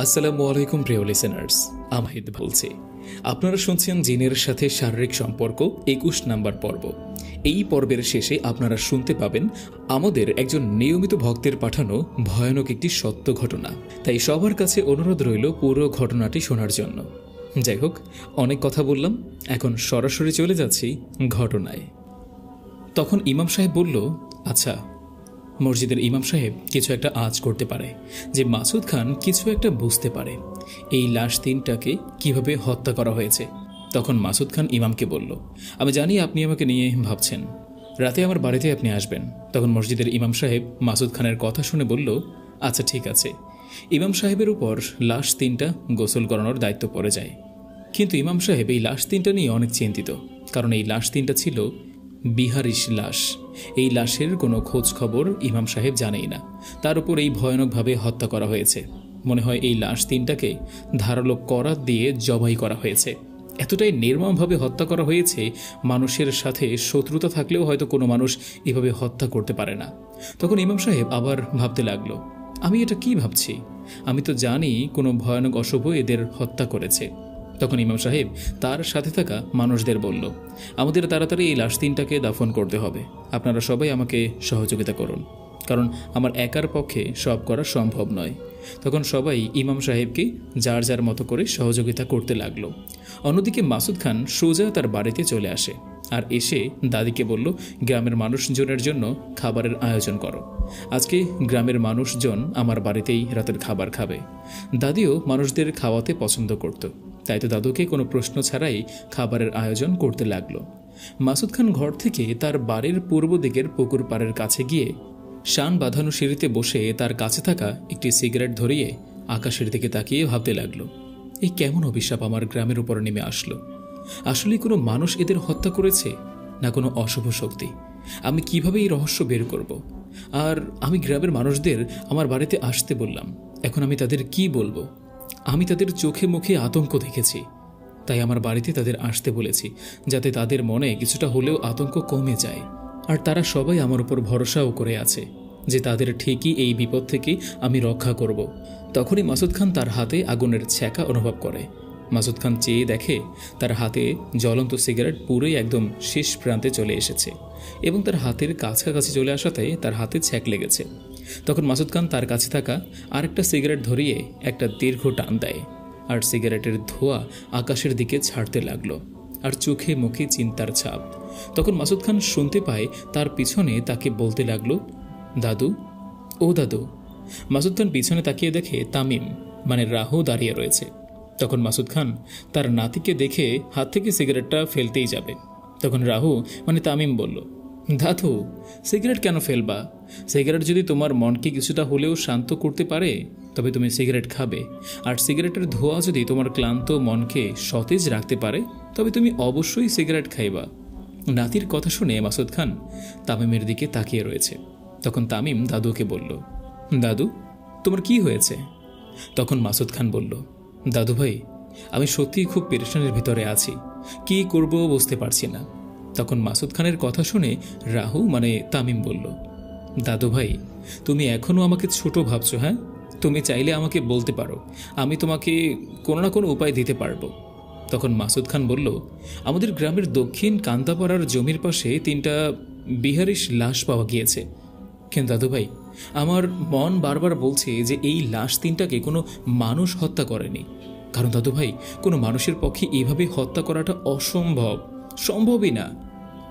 আসসালামু আলাইকুম প্রিয় লিসেনার্স, আমহিদ বলছি। আপনারা শুনছেন জিনের সাথে শারীরিক সম্পর্ক ২১ নাম্বার পর্ব। এই পর্বের শেষে আপনারা শুনতে পাবেন আমাদের একজন নিয়মিত ভক্তের পাঠানো ভয়ানক একটি সত্য ঘটনা। তাই সবার কাছে অনুরোধ রইল পুরো ঘটনাটি শোনার জন্য। যাই হোক, অনেক কথা বললাম, এখন সরাসরি চলে যাচ্ছি ঘটনায়। তখন ইমাম সাহেব বলল, আচ্ছা, মসজিদের ইমাম সাহেব কিছু একটা আঁচ করতে পারে যে মাসুদ খান কিছু একটা বুঝতে পারে এই লাশ তিনটাকে কিভাবে হত্যা করা হয়েছে। তখন মাসুদ খান ইমামকে বলল, আমি জানি আপনি আমাকে নিয়ে ভাবছেন, রাতে আমার বাড়িতে আপনি আসবেন। তখন মসজিদের ইমাম সাহেব মাসুদ খানের কথা শুনে বলল, আচ্ছা ঠিক আছে। ইমাম সাহেবের উপর লাশ তিনটা গোসল করানোর দায়িত্ব পড়ে যায়। কিন্তু ইমাম সাহেব এই লাশ তিনটা নিয়ে অনেক চিন্তিত, কারণ এই লাশ তিনটা ছিল বিহারিস লাশ। এই লাশের কোনো খোঁজ খবর ইমাম সাহেব জানেই না। তার উপর এই ভয়ানকভাবে হত্যা করা হয়েছে। মনে হয় এই লাশ তিনটাকে ধারালো করাত দিয়ে জবাই করা হয়েছে। এতটাই নির্মমভাবে হত্যা করা হয়েছে, মানুষের সাথে শত্রুতা থাকলেও হয়তো কোনো মানুষ এভাবে হত্যা করতে পারে না। তখন ইমাম সাহেব আবার ভাবতে লাগলো, আমি এটা কি ভাবছি? আমি তো জানি কোনো ভয়ানক অশুভ এদের হত্যা করেছে। তখন ইমাম সাহেব তার সাথে থাকা মানুষদের বলল, আমাদের তাড়াতাড়ি এই লাশ তিনটাকে দাফন করতে হবে। আপনারা সবাই আমাকে সহযোগিতা করুন, কারণ আমার একার পক্ষে সব করা সম্ভব নয়। তখন সবাই ইমাম সাহেবকে যার যার মতো করে সহযোগিতা করতে লাগলো। অন্যদিকে মাসুদ খান সোজা তার বাড়িতে চলে আসে, আর এসে দাদিকে বলল, গ্রামের মানুষজনের জন্য খাবারের আয়োজন করো। আজকে গ্রামের মানুষজন আমার বাড়িতেই রাতের খাবার খাবে। দাদিও মানুষদের খাওয়াতে পছন্দ করত, তাই তো দাদুকে কোনো প্রশ্ন ছাড়াই খাবারের আয়োজন করতে লাগলো। মাসুদ খান ঘর থেকে তার বাড়ির পূর্ব দিকের পুকুর পাড়ের কাছে গিয়ে শান বাঁধানো সিঁড়িতে বসে তার কাছে থাকা একটি সিগারেট ধরিয়ে আকাশের দিকে তাকিয়ে ভাবতে লাগলো, এই কেমন অভিশাপ আমার গ্রামের উপর নেমে আসলো? আসলে কোনো মানুষ এদের হত্যা করেছে, না কোনো অশুভ শক্তি? আমি কিভাবে এই রহস্য বের করব? আর আমি গ্রামের মানুষদের আমার বাড়িতে আসতে বললাম, এখন আমি তাদের কি বলবো? আমি তাদের চোখে মুখে আতঙ্ক দেখেছি, তাই আমার বাড়িতে তাদের আসতে বলেছি, যাতে তাদের মনে কিছুটা হলেও আতঙ্ক কমে যায়। আর তারা সবাই আমার উপর ভরসাও করে আছে যে তাদের ঠিকই এই বিপদ থেকে আমি রক্ষা করব। তখনই মাসুদ খান তার হাতে আগুনের ছ্যাঁকা অনুভব করে। মাসুদ খান চেয়ে দেখে তার হাতে জ্বলন্ত সিগারেট পুরোই একদম শেষ প্রান্তে চলে এসেছে, এবং তার হাতের কাছাকাছি চলে আসাতে তার হাতে ছ্যাঁক লেগেছে। তখন মাসুদ খান তার কাছে থাকা আরেকটা সিগারেট ধরিয়ে একটা দীর্ঘ টান দেয়, আর সিগারেটের ধোঁয়া আকাশের দিকে ছাড়তে লাগলো, আর চোখে মুখে চিন্তার ছাপ। তখন মাসুদ খান শুনতে পায় তার পিছনে তাকে বলতে লাগলো, দাদু, ও দাদু। মাসুদ খান পিছনে তাকিয়ে দেখে তামিম মানে রাহু দাঁড়িয়ে রয়েছে। তখন মাসুদ খান তার নাতিকে দেখে হাত থেকে সিগারেটটা ফেলতেই যাবে। তখন রাহু মানে তামিম বলল, দাদু, সিগারেট কেন ফেলবা? সিগারেট যদি তোমার মনকে কিছুটা হলেও শান্ত করতে পারে, তবে তুমি সিগারেট খাবে। আর সিগারেটের ধোঁয়া যদি তোমার ক্লান্ত মনকে সতেজ রাখতে পারে, তবে তুমি অবশ্যই সিগারেট খাইবা। নাতির কথা শুনে মাসুদ খান তামিমের দিকে তাকিয়ে রয়েছে। তখন তামিম দাদুকে বলল, দাদু, তোমার কি হয়েছে? তখন মাসুদ খান বলল, দাদু ভাই, আমি সত্যিই খুব পেরেশানির ভিতরে আছি, কি করব বুঝতে পারছি না। তখন মাসুদ খানের কথা শুনে রাহু মানে তামিম বলল, দাদু ভাই, তুমি এখনও আমাকে ছোট ভাবছো? হ্যাঁ, তুমি চাইলে আমাকে বলতে পারো, আমি তোমাকে কোনো না কোনো উপায় দিতে পারবো। তখন মাসুদ খান বলল, আমাদের গ্রামের দক্ষিণ কান্দাপাড়ার জমির পাশে 3টা বিহারিস লাশ পাওয়া গিয়েছে। কিন্তু দাদু ভাই, আমার মন বারবার বলছে যে এই লাশ 3টাকে কোনো মানুষ হত্যা করেনি। কারণ দাদু ভাই, কোনো মানুষের পক্ষে এইভাবে হত্যা করাটা অসম্ভব, সম্ভবই না।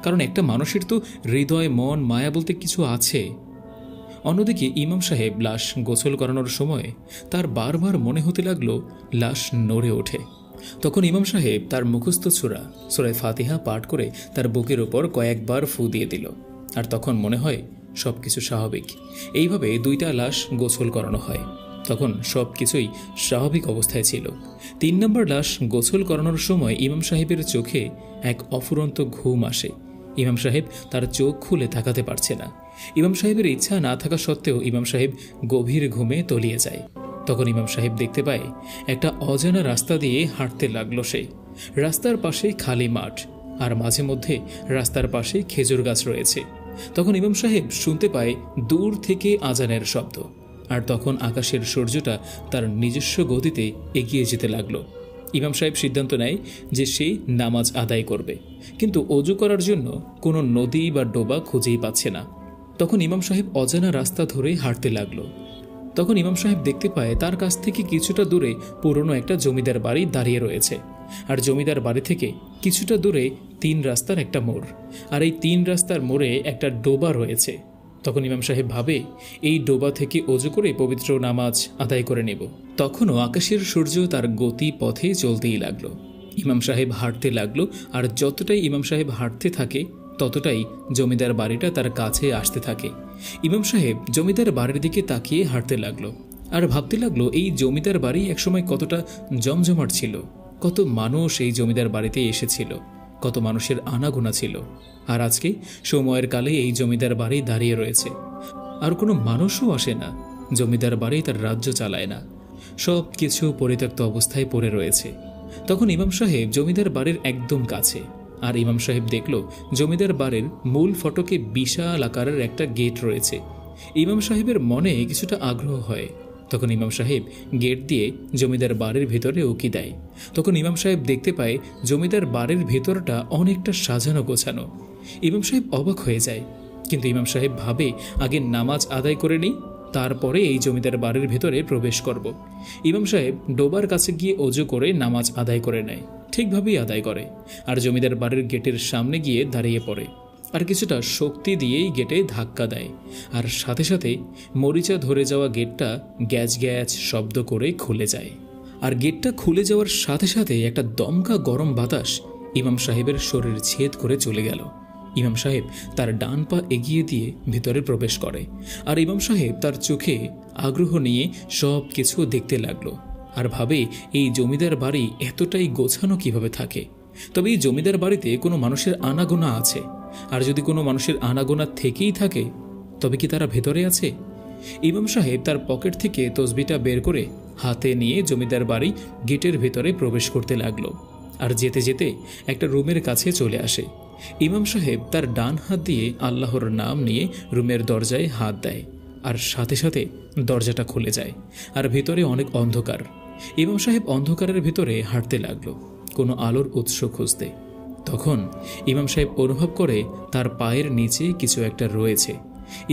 কারণ একটা মানুষের তো হৃদয়, মন, মায়া বলতে কিছু আছে। অন্যদিকে ইমাম সাহেব লাশ গোসল করানোর সময় তার বারবার মনে হতে লাগলো লাশ নড়ে ওঠে। তখন ইমাম সাহেব তার মুখস্থ সূরা ফাতিহা পাঠ করে তার বুকের ওপর কয়েকবার ফু দিয়ে দিল। আর তখন মনে হয় সবকিছু স্বাভাবিক। এইভাবে 2টা লাশ গোসল করানো হয়। তখন সব কিছুই স্বাভাবিক অবস্থায় ছিল। 3 নম্বর লাশ গোসল করানোর সময় ইমাম সাহেবের চোখে এক অফুরন্ত ঘুম আসে। ইমাম সাহেব তার চোখ খুলে তাকাতে পারছে না। ইমাম সাহেবের ইচ্ছা না থাকা সত্ত্বেও ইমাম সাহেব গভীর ঘুমে তলিয়ে যায়। তখন ইমাম সাহেব দেখতে পায় একটা অজানা রাস্তা দিয়ে হাঁটতে লাগলো সে। রাস্তার পাশে খালি মাঠ, আর মাঝে মধ্যে রাস্তার পাশে খেজুর গাছ রয়েছে। তখন ইমাম সাহেব শুনতে পায় দূর থেকে আজানের শব্দ, আর তখন আকাশের সূর্যটা তার নিজস্ব গতিতে এগিয়ে যেতে লাগলো। ইমাম সাহেব সিদ্ধান্ত নেয় যে সে নামাজ আদায় করবে, কিন্তু অজু করার জন্য কোনো নদী বা ডোবা খুঁজেই পাচ্ছে না। তখন ইমাম সাহেব অজানা রাস্তা ধরে হাঁটতে লাগলো। তখন ইমাম সাহেব দেখতে পায় তার কাছ থেকে কিছুটা দূরে পুরনো একটা জমিদার বাড়ি দাঁড়িয়ে রয়েছে, আর জমিদার বাড়ি থেকে কিছুটা দূরে 3 রাস্তার একটা মোড়, আর এই 3 রাস্তার মোড়ে একটা ডোবা রয়েছে। তখন ইমাম সাহেব ভাবে এই ডোবা থেকে অজু করে পবিত্র নামাজ আদায় করে নেব। তখনও আকাশের সূর্য তার গতি পথে চলতেই লাগলো। ইমাম সাহেব হাঁটতে লাগলো, আর যতটাই ইমাম সাহেব হাঁটতে থাকে ততটাই জমিদার বাড়িটা তার কাছে আসতে থাকে। ইমাম সাহেব জমিদার বাড়ির দিকে তাকিয়ে হাঁটতে লাগলো, আর ভাবতে লাগলো এই জমিদার বাড়ি একসময় কতটা জমজমাট ছিল, কত মানুষ এই জমিদার বাড়িতে এসেছিল, কত মানুষের আনাগোনা ছিল। আর আজকে সময়ের কালে এই জমিদার বাড়ি দাঁড়িয়ে রয়েছে, আর কোনো মানুষও আসে না। জমিদার বাড়ি তার রাজ্য চালায় না, সব কিছু পরিত্যক্ত অবস্থায় পড়ে রয়েছে। তখন ইমাম সাহেব জমিদার বাড়ির একদম কাছে, আর ইমাম সাহেব দেখল জমিদার বাড়ির মূল ফটকে বিশাল আকারের একটা গেট রয়েছে। ইমাম সাহেবের মনে কিছুটা আগ্রহ হয়। তখন ইমাম সাহেব গেট দিয়ে জমিদার বাড়ির ভেতরে উকি দেয়। তখন ইমাম সাহেব দেখতে পায় জমিদার বাড়ির ভেতরটা অনেকটা সাজানো গোছানো। ইমাম সাহেব অবাক হয়ে যায়, কিন্তু ইমাম সাহেব ভাবে আগে নামাজ আদায় করে নিই, তারপরে এই জমিদার বাড়ির ভেতরে প্রবেশ করব। ইমাম সাহেব ডোবার কাছে গিয়ে অজু করে নামাজ আদায় করে নেয়, ঠিকভাবেই আদায় করে, আর জমিদার বাড়ির গেটের সামনে গিয়ে দাঁড়িয়ে পড়ে, আর কিছুটা শক্তি দিয়েই গেটে ধাক্কা দেয়, আর সাথে সাথে মরিচা ধরে যাওয়া গেটটা গ্যাজ গ্যাজ শব্দ করে খুলে যায়। আর গেটটা খুলে যাওয়ার সাথে সাথে একটা দমকা গরম বাতাস ইমাম সাহেবের শরীর ছেদ করে চলে গেল। ইমাম সাহেব তার ডান পা এগিয়ে দিয়ে ভিতরে প্রবেশ করে, আর ইমাম সাহেব তার চোখে আগ্রহ নিয়ে সব কিছু দেখতে লাগলো, আর ভাবে এই জমিদার বাড়ি এতটাই গোছানো কিভাবে থাকে। তবে এই জমিদার বাড়িতে কোনো মানুষের আনাগোনা আছে, আর যদি কোনো মানুষের আনাগোনা থেকেই থাকে তবে কি তারা ভেতরে আছে? ইমাম সাহেব তার পকেট থেকে তসবিটা বের করে হাতে নিয়ে জমিদার বাড়ি গেটের ভেতরে প্রবেশ করতে লাগলো, আর যেতে যেতে একটা রুমের কাছে চলে আসে। ইমাম সাহেব তার ডান হাত দিয়ে আল্লাহর নাম নিয়ে রুমের দরজায় হাত দেয়, আর সাথে সাথে দরজাটা খুলে যায়, আর ভেতরে অনেক অন্ধকার। ইমাম সাহেব অন্ধকারের ভেতরে হাঁটতে লাগলো কোনো আলোর উৎস খুঁজতে। তখন ইমাম সাহেব অনুভব করে তার পায়ের নিচে কিছু একটা রয়েছে।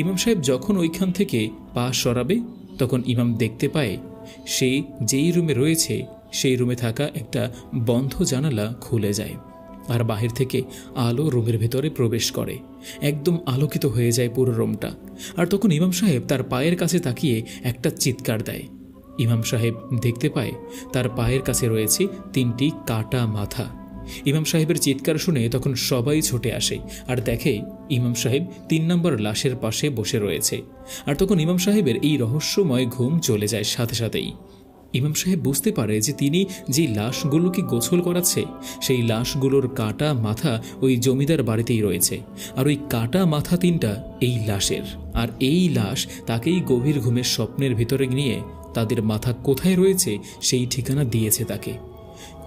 ইমাম সাহেব যখন ওইখান থেকে পা সরাবে তখন ইমাম দেখতে পায় সে যেই রুমে রয়েছে সেই রুমে থাকা একটা বন্ধ জানালা খুলে যায়, আর বাহির থেকে আলো রুমের ভেতরে প্রবেশ করে, একদম আলোকিত হয়ে যায় পুরো রুমটা। আর তখন ইমাম সাহেব তার পায়ের কাছে তাকিয়ে একটা চিৎকার দেয়। ইমাম সাহেব দেখতে পায় তার পায়ের কাছে রয়েছে 3টি কাটা মাথা। ইমাম সাহেবের চিৎকার শুনে তখন সবাই ছুটে আসে, আর দেখে ইমাম সাহেব 3 নম্বর লাশের পাশে বসে রয়েছে। আর তখন ইমাম সাহেবের এই রহস্যময় ঘুম চলে যায় সাথে সাথেই। ইমাম সাহেব বুঝতে পারে যে তিনি যে লাশগুলোকে গোসল করাচ্ছে সেই লাশগুলোর কাটা মাথা ওই জমিদার বাড়িতেই রয়েছে, আর ওই কাটা মাথা 3টা এই লাশের, আর এই লাশ তাকেই গভীর ঘুমের স্বপ্নের ভিতরে নিয়ে তাদের মাথা কোথায় রয়েছে সেই ঠিকানা দিয়েছে তাকে।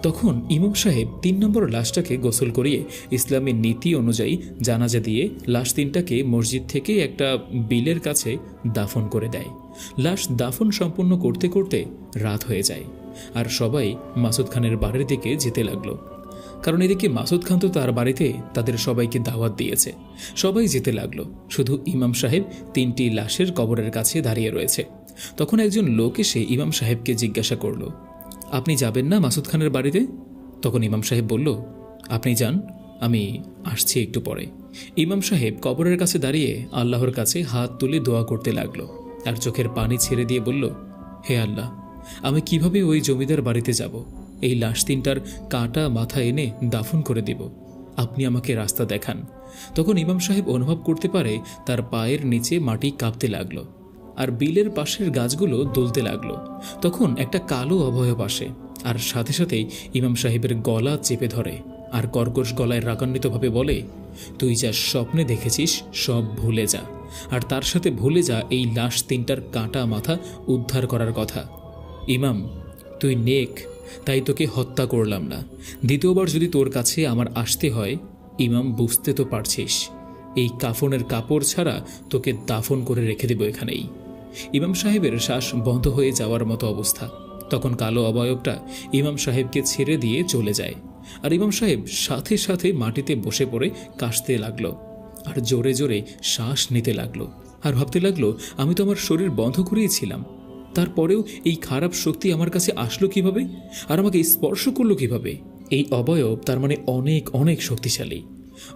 তখন ইমাম সাহেব 3 নম্বর লাশটাকে গোসল করিয়ে ইসলামের নীতি অনুযায়ী জানাজা দিয়ে লাশ 3টাকে মসজিদ থেকে একটা বিলের কাছে দাফন করে দেয়। লাশ দাফন সম্পন্ন করতে করতে রাত হয়ে যায়, আর সবাই মাসুদ খানের বাড়ির দিকে যেতে লাগলো, কারণ এদিকে মাসুদ খান তো তার বাড়িতে তাদের সবাইকে দাওয়াত দিয়েছে। সবাই যেতে লাগলো, শুধু ইমাম সাহেব 3টি লাশের কবরের কাছে দাঁড়িয়ে রয়েছে। তখন একজন লোক এসে ইমাম সাহেবকে জিজ্ঞাসা করলো, আপনি যাবেন না মাসুদ খানের বাড়িতে? তখন ইমাম সাহেব বলল, আপনি যান, আমি আসছি একটু পরে। ইমাম সাহেব কবরের কাছে দাঁড়িয়ে আল্লাহর কাছে হাত তুলে দোয়া করতে লাগলো, আর চোখের পানি ছেড়ে দিয়ে বলল, হে আল্লাহ, আমি কিভাবে ওই জমিদার বাড়িতে যাব? এই লাশ 3টার কাটা মাথা এনে দাফন করে দেব, আপনি আমাকে রাস্তা দেখান। তখন ইমাম সাহেব অনুভব করতে পারে তার পায়ের নিচে মাটি কাঁপতে লাগলো, আর বিলের পাশের গাছগুলো দুলতে লাগলো। তখন একটা কালো অবয়ব আসে, আর সাথে সাথেই ইমাম সাহেবের গলা চেপে ধরে, আর কর্কশ গলায় রাগান্বিতভাবে বলে, তুই যা স্বপ্নে দেখেছিস সব ভুলে যা, আর তার সাথে ভুলে যা এই লাশ 3টার কাটা মাথা উদ্ধার করার কথা। ইমাম, তুই নেক, তাই তোকে হত্যা করলাম না। দ্বিতীয়বার যদি তোর কাছে আমার আসতে হয়, ইমাম বুঝতে তো পারছিস, এই কাফনের কাপড় ছাড়া তোকে দাফন করে রেখে দেব এখানেই। ইমাম সাহেবের শ্বাস বন্ধ হয়ে যাওয়ার মতো অবস্থা। তখন কালো অবয়বটা ইমাম সাহেবকে ছেড়ে দিয়ে চলে যায়, আর ইমাম সাহেব সাথে সাথে মাটিতে বসে পড়ে কাশতে লাগলো আর জোরে জোরে শ্বাস নিতে লাগলো, আর ভাবতে লাগলো আমি তো আমার শরীর বন্ধ করিয়েছিলাম, তারপরেও এই খারাপ শক্তি আমার কাছে আসলো কিভাবে আর আমাকে স্পর্শ করলো কিভাবে? এই অবয়ব তার মানে অনেক অনেক শক্তিশালী।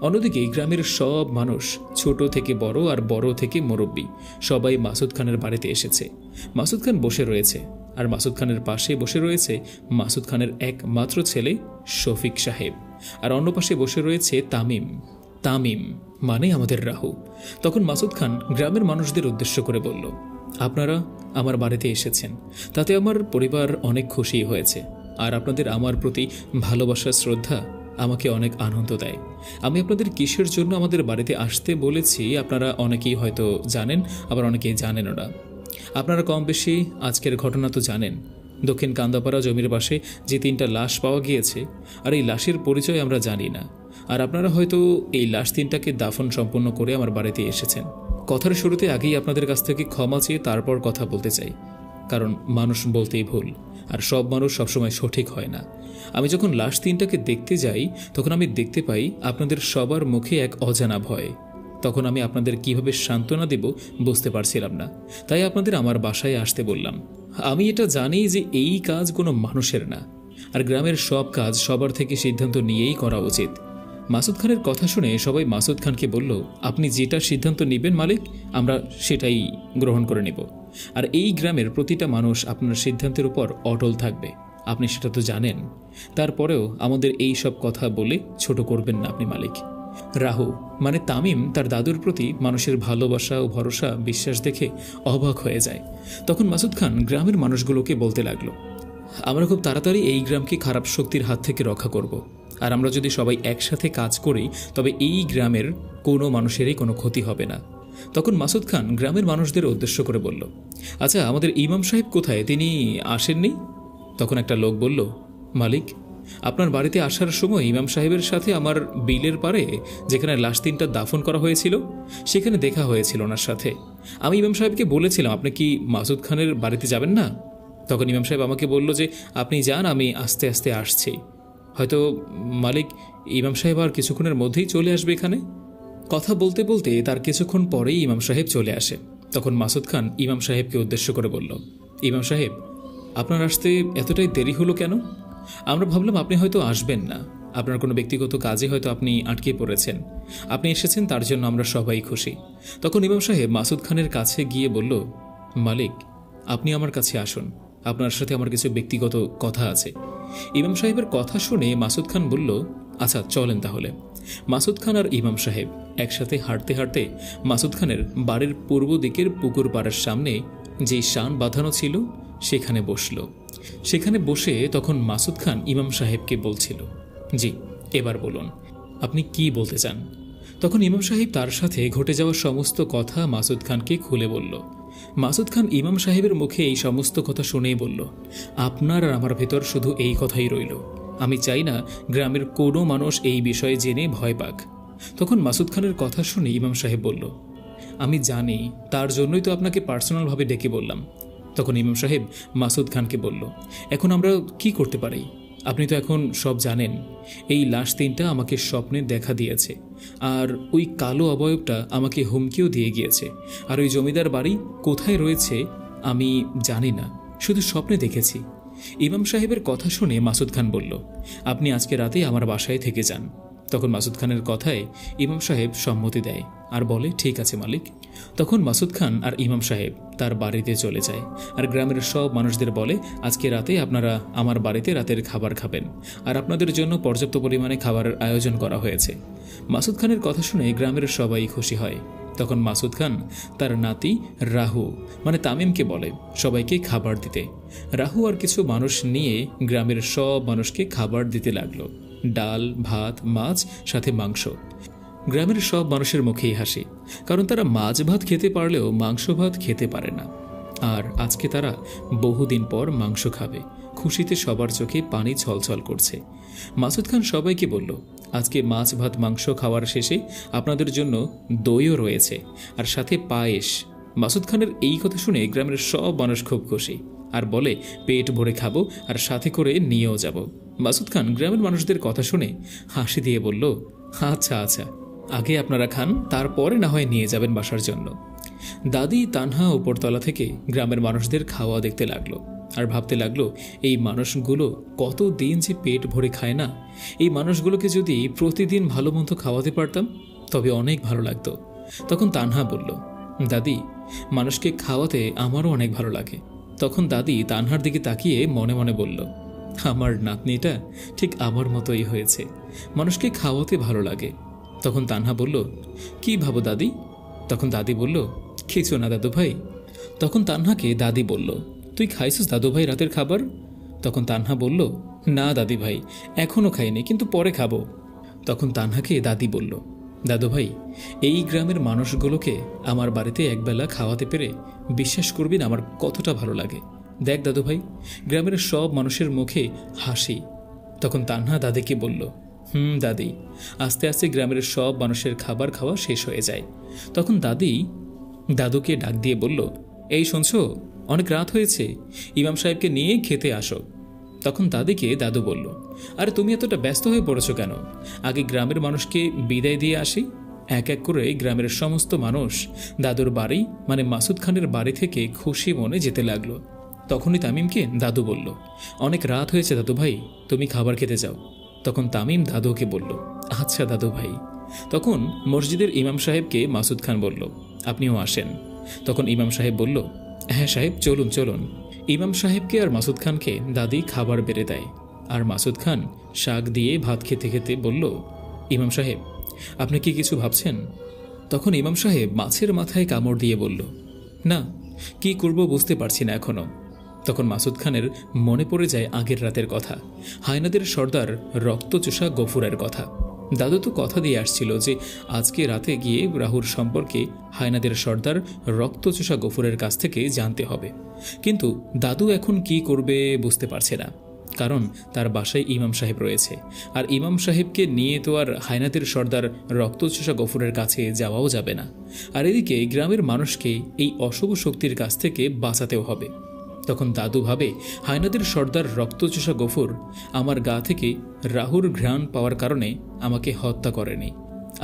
অন্যদিকে গ্রামের সব মানুষ, ছোট থেকে বড় আর বড় থেকে মুরব্বী, সবাই মাসুদ খানের বাড়িতে এসেছে। মাসুদ খান বসে রয়েছে, আর মাসুদ খানের পাশে বসে রয়েছে মাসুদ খানের একমাত্র ছেলে শফিক সাহেব, আর অন্য পাশে বসে রয়েছে তামিম। তামিম মানে আমাদের রাহু। তখন মাসুদ খান গ্রামের মানুষদের উদ্দেশ্য করে বলল, আপনারা আমার বাড়িতে এসেছেন, তাতে আমার পরিবার অনেক খুশি হয়েছে, আর আপনাদের আমার প্রতি ভালোবাসা শ্রদ্ধা আমাকে অনেক আনন্দ দেয়। আমি আপনাদের কিসের জন্য আমাদের বাড়িতে আসতে বলেছি আপনারা অনেকেই হয়তো জানেন, আবার অনেকেই জানেনও না। আপনারা কম বেশি আজকের ঘটনা তো জানেন। দক্ষিণ কান্দাপাড়া জমির পাশে যে 3টা লাশ পাওয়া গিয়েছে, আর এই লাশের পরিচয় আমরা জানি না, আর আপনারা হয়তো এই লাশ 3টাকে দাফন সম্পন্ন করে আমার বাড়িতে এসেছেন। কথার শুরুতে আগেই আপনাদের কাছ থেকে ক্ষমা চেয়ে তারপর কথা বলতে চাই, কারণ মানুষ বলতেই ভুল, আর সব মানুষ সবসময় সঠিক হয় না। আমি যখন লাশ 3টাকে দেখতে যাই তখন আমি দেখতে পাই আপনাদের সবার মুখে এক অজানা ভয়। তখন আমি আপনাদের কিভাবে সান্ত্বনা দেব বুঝতে পারছিলাম না, তাই আপনাদের আমার বাসায় আসতে বললাম। আমি এটা জানি যে এই কাজ কোনো মানুষের না, আর গ্রামের সব কাজ সবার থেকে সিদ্ধান্ত নিয়েই করা উচিত। মাসুদ খানের কথা শুনে সবাই মাসুদ খানকে বলল, আপনি যেটা সিদ্ধান্ত নেবেন মালিক, আমরা সেটাই গ্রহণ করে নেব, আর এই গ্রামের প্রতিটা মানুষ আপনার সিদ্ধান্তের উপর অটল থাকবে। আপনি সেটা তো জানেন, তারপরেও আমাদের এই সব কথা বলে ছোট করবেন না আপনি মালিক। রাহু মানে তামিম তার দাদুর প্রতি মানুষের ভালোবাসা ও ভরসা বিশ্বাস দেখে অবাক হয়ে যায়। তখন মাসুদ খান গ্রামের মানুষগুলোকে বলতে লাগলো, আমরা খুব তাড়াতাড়ি এই গ্রামকে খারাপ শক্তির হাত থেকে রক্ষা করব, আর আমরা যদি সবাই একসাথে কাজ করি তবে এই গ্রামের কোনো মানুষেরই কোনো ক্ষতি হবে না। তখন মাসুদ খান গ্রামের মানুষদের উদ্দেশ্য করে বলল, আচ্ছা আমাদের ইমাম সাহেব কোথায়, তিনি আসেননি? তখন একটা লোক বলল, মালিক আপনার বাড়িতে আসার সময় ইমাম সাহেবের সাথে আমার বিলের পারে যেখানে লাশ 3টা দাফন করা হয়েছিল সেখানে দেখা হয়েছিল ওনার সাথে। আমি ইমাম সাহেবকে বলেছিলাম আপনি কি মাসুদ খানের বাড়িতে যাবেন না? তখন ইমাম সাহেব আমাকে বলল যে আপনি যান, আমি আস্তে আস্তে আসছি। হয়তো মালিক ইমাম সাহেব আর কিছুক্ষণের মধ্যেই চলে আসবে এখানে। কথা বলতে বলতে তার কিছুক্ষণ পরেই ইমাম সাহেব চলে আসে। তখন মাসুদ খান ইমাম সাহেবকে উদ্দেশ্য করে বলল, ইমাম সাহেব আপনার আসতে এতটাই দেরি হলো কেন? আমরা ভাবলাম আপনি হয়তো আসবেন না, আপনার কোনো ব্যক্তিগত কাজে হয়তো আপনি আটকে পড়েছেন। আপনি এসেছেন তার জন্য আমরা সবাই খুশি। তখন ইমাম সাহেব মাসুদ খানের কাছে গিয়ে বলল, মালিক আপনি আমার কাছে আসুন, আপনার সাথে আমার কিছু ব্যক্তিগত কথা আছে। ইমাম সাহেবের কথা শুনে মাসুদ খান বলল, আচ্ছা চলেন তাহলে। মাসুদ খান আর ইমাম সাহেব একসাথে হাঁটতে হাঁটতে মাসুদ খানের বাড়ির পূর্ব দিকের পুকুর পাড়ের সামনে যেই শান বাঁধানো ছিল সেখানে বসল। সেখানে বসে তখন মাসুদ খান ইমাম সাহেবকে বলছিল, জি এবার বলুন আপনি কি বলতে চান। তখন ইমাম সাহেব তার সাথে ঘটে যাওয়া সমস্ত কথা মাসুদ খানকে খুলে বলল। মাসুদ খান ইমাম সাহেবের মুখে এই সমস্ত কথা শুনেই বলল, আপনার আর আমার ভেতর শুধু এই কথাই রইল, আমি চাই না গ্রামের কোনো মানুষ এই বিষয়ে জেনে ভয় পাক। তখন মাসুদ খানের কথা শুনে ইমাম সাহেব বলল, আমি জানি, তার জন্যই তো আপনাকে পার্সোনালভাবে ডেকে বললাম। তখন ইমাম সাহেব মাসুদ খানকে বলল, এখন আমরা কি করতে পারি? আপনি তো এখন সব জানেন। এই লাশ 3টা আমাকে স্বপ্নে দেখা দিয়েছে, আর ওই কালো অবয়বটা আমাকে হুমকিও দিয়ে গিয়েছে, আর ওই জমিদার বাড়ি কোথায় রয়েছে আমি জানি না, শুধু স্বপ্নে দেখেছি। ইমাম সাহেবের কথা শুনে মাসুদ খান বলল, আপনি আজকে রাতে আমার বাসায় থেকে যান। তখন মাসুদ খানের কথায় ইমাম সাহেব সম্মতি দেয় আর বলে, ঠিক আছে মালিক। তখন মাসুদ খান আর ইমাম সাহেব তার বাড়িতে চলে যায়, আর গ্রামের সব মানুষদের বলে, আজকে রাতে আপনারা আমার বাড়িতে রাতের খাবার খাবেন, আর আপনাদের জন্য পর্যাপ্ত পরিমাণে খাবারের আয়োজন করা হয়েছে। মাসুদ খানের কথা শুনে গ্রামের সবাই খুশি হয়। তখন মাসুদ খান তার নাতি রাহু মানে তামিমকে বলে সবাইকে খাবার দিতে। রাহু আর কিছু মানুষ নিয়ে গ্রামের সব মানুষকে খাবার দিতে লাগলো, ডাল ভাত মাছ সাথে মাংস। গ্রামের সব মানুষের মুখেই হাসি, কারণ তারা মাছ ভাত খেতে পারলেও মাংস ভাত খেতে পারে না। আর আজকে তারা বহুদিন পর মাংস খাবে। খুশিতে সবার চোখে পানি ছলছল করছে। মাসুদ খান সবাইকে বলল, আজকে মাছ ভাত মাংস খাওয়ার শেষে আপনাদের জন্য দইও রয়েছে, আর সাথে পায়েস মাসুদ খানের এই কথা শুনে গ্রামের সব মানুষ খুব খুশি আর বলে পেট ভরে খাবো আর সাথে করে নিয়েও যাব। মাসুদ খান গ্রামের মানুষদের কথা শুনে হাসি দিয়ে বলল, আচ্ছা আচ্ছা, আগে আপনারা খান, তারপরে না হয় নিয়ে যাবেন বাসার জন্য। দাদি তানহা উপরতলা থেকে গ্রামের মানুষদের খাওয়া দেখতে লাগলো আর ভাবতে লাগলো, এই মানুষগুলো কত দিন যে পেট ভরে খায় না, এই মানুষগুলোকে যদি প্রতিদিন ভালো মন্দ খাওয়াতে পারতাম তবে অনেক ভালো লাগতো। তখন তানহা বলল, দাদি, মানুষকে খাওয়াতে আমারও অনেক ভালো লাগে। তখন দাদি তানহার দিকে তাকিয়ে মনে মনে বলল, আমার নাতনিটা ঠিক আমার মতোই হয়েছে, মানুষকে খাওয়াতে ভালো লাগে। তখন তানহা বলল, কি ভাবো দাদি? তখন দাদি বলল, খেয়েছো না দাদু ভাই? তখন তানহাকে দাদি বলল, তুই খাইছিস দাদু ভাই রাতের খাবার? তখন তানহা বলল, না দাদি ভাই, এখনও খাইনি, কিন্তু পরে খাবো। তখন তানহাকে দাদি বলল, দাদু ভাই, এই গ্রামের মানুষগুলোকে আমার বাড়িতে একবেলা খাওয়াতে পেরে বিশ্বাস করবেন আমার কতটা ভালো লাগে। দেখ দাদু ভাই, গ্রামের সব মানুষের মুখে হাসি। তখন তানহা দাদিকে বলল, দাদি, আস্তে আস্তে গ্রামের সব মানুষের খাবার খাওয়া শেষ হয়ে যায়। তখন দাদি দাদুকে ডাক দিয়ে বলল, এই শুনছো, অনেক রাত হয়েছে, ইমাম সাহেবকে নিয়ে খেতে আসো। তখন দাদিকে দাদু বলল, আরে তুমি এতটা ব্যস্ত হয়ে পড়েছো কেন? আগে গ্রামের মানুষকে বিদায় দিয়ে আসি। এক এক করে গ্রামের সমস্ত মানুষ দাদুর বাড়ি মানে মাসুদ খানের বাড়ি থেকে খুশি মনে যেতে লাগলো। তখনই তামিমকে দাদু বলল, অনেক রাত হয়েছে দাদু ভাই, তুমি খাবার খেতে যাও। তখন তামিম দাদুকে বলল, আচ্ছা দাদু ভাই। তখন মসজিদের ইমাম সাহেবকে মাসুদ খান বলল, আপনিও আসেন। তখন ইমাম সাহেব বলল, হ্যাঁ সাহেব, চলুন চলুন। ইমাম সাহেবকে আর মাসুদ খানকে দাদি খাবার বেড়ে দেয়। আর মাসুদ খান শাক দিয়ে ভাত খেতে খেতে বলল, ইমাম সাহেব, আপনি কি কিছু ভাবছেন? তখন ইমাম সাহেব মাছের মাথায় কামড় দিয়ে বলল, না, কি করব বুঝতে পারছি না এখনো। তখন মাসুদ খানের মনে পড়ে যায় আগের রাতের কথা, হায়নাদের সর্দার রক্তচোষা গফুরের কথা। দাদু তো কথা দিয়ে আসছিল যে আজকে রাতে গিয়ে রাহুর সম্পর্কে হায়নাদের সর্দার রক্তচোষা গফুরের কাছ থেকে জানতে হবে। কিন্তু দাদু এখন কি করবে বুঝতে পারছে না, কারণ তার বাসায় ইমাম সাহেব রয়েছে, আর ইমাম সাহেবকে নিয়ে তো আর হায়নাদের সর্দার রক্তচোষা গফুরের কাছে যাওয়াও যাবে না। আর এদিকে গ্রামের মানুষকে এই অশুভ শক্তির কাছ থেকে বাঁচাতেও হবে। তখন দাদু ভাবে, হায়নাদের সর্দার রক্তচোষা গফুর আমার গা থেকে রাহুর ঘ্রাণ পাওয়ার কারণে আমাকে হত্যা করেনি,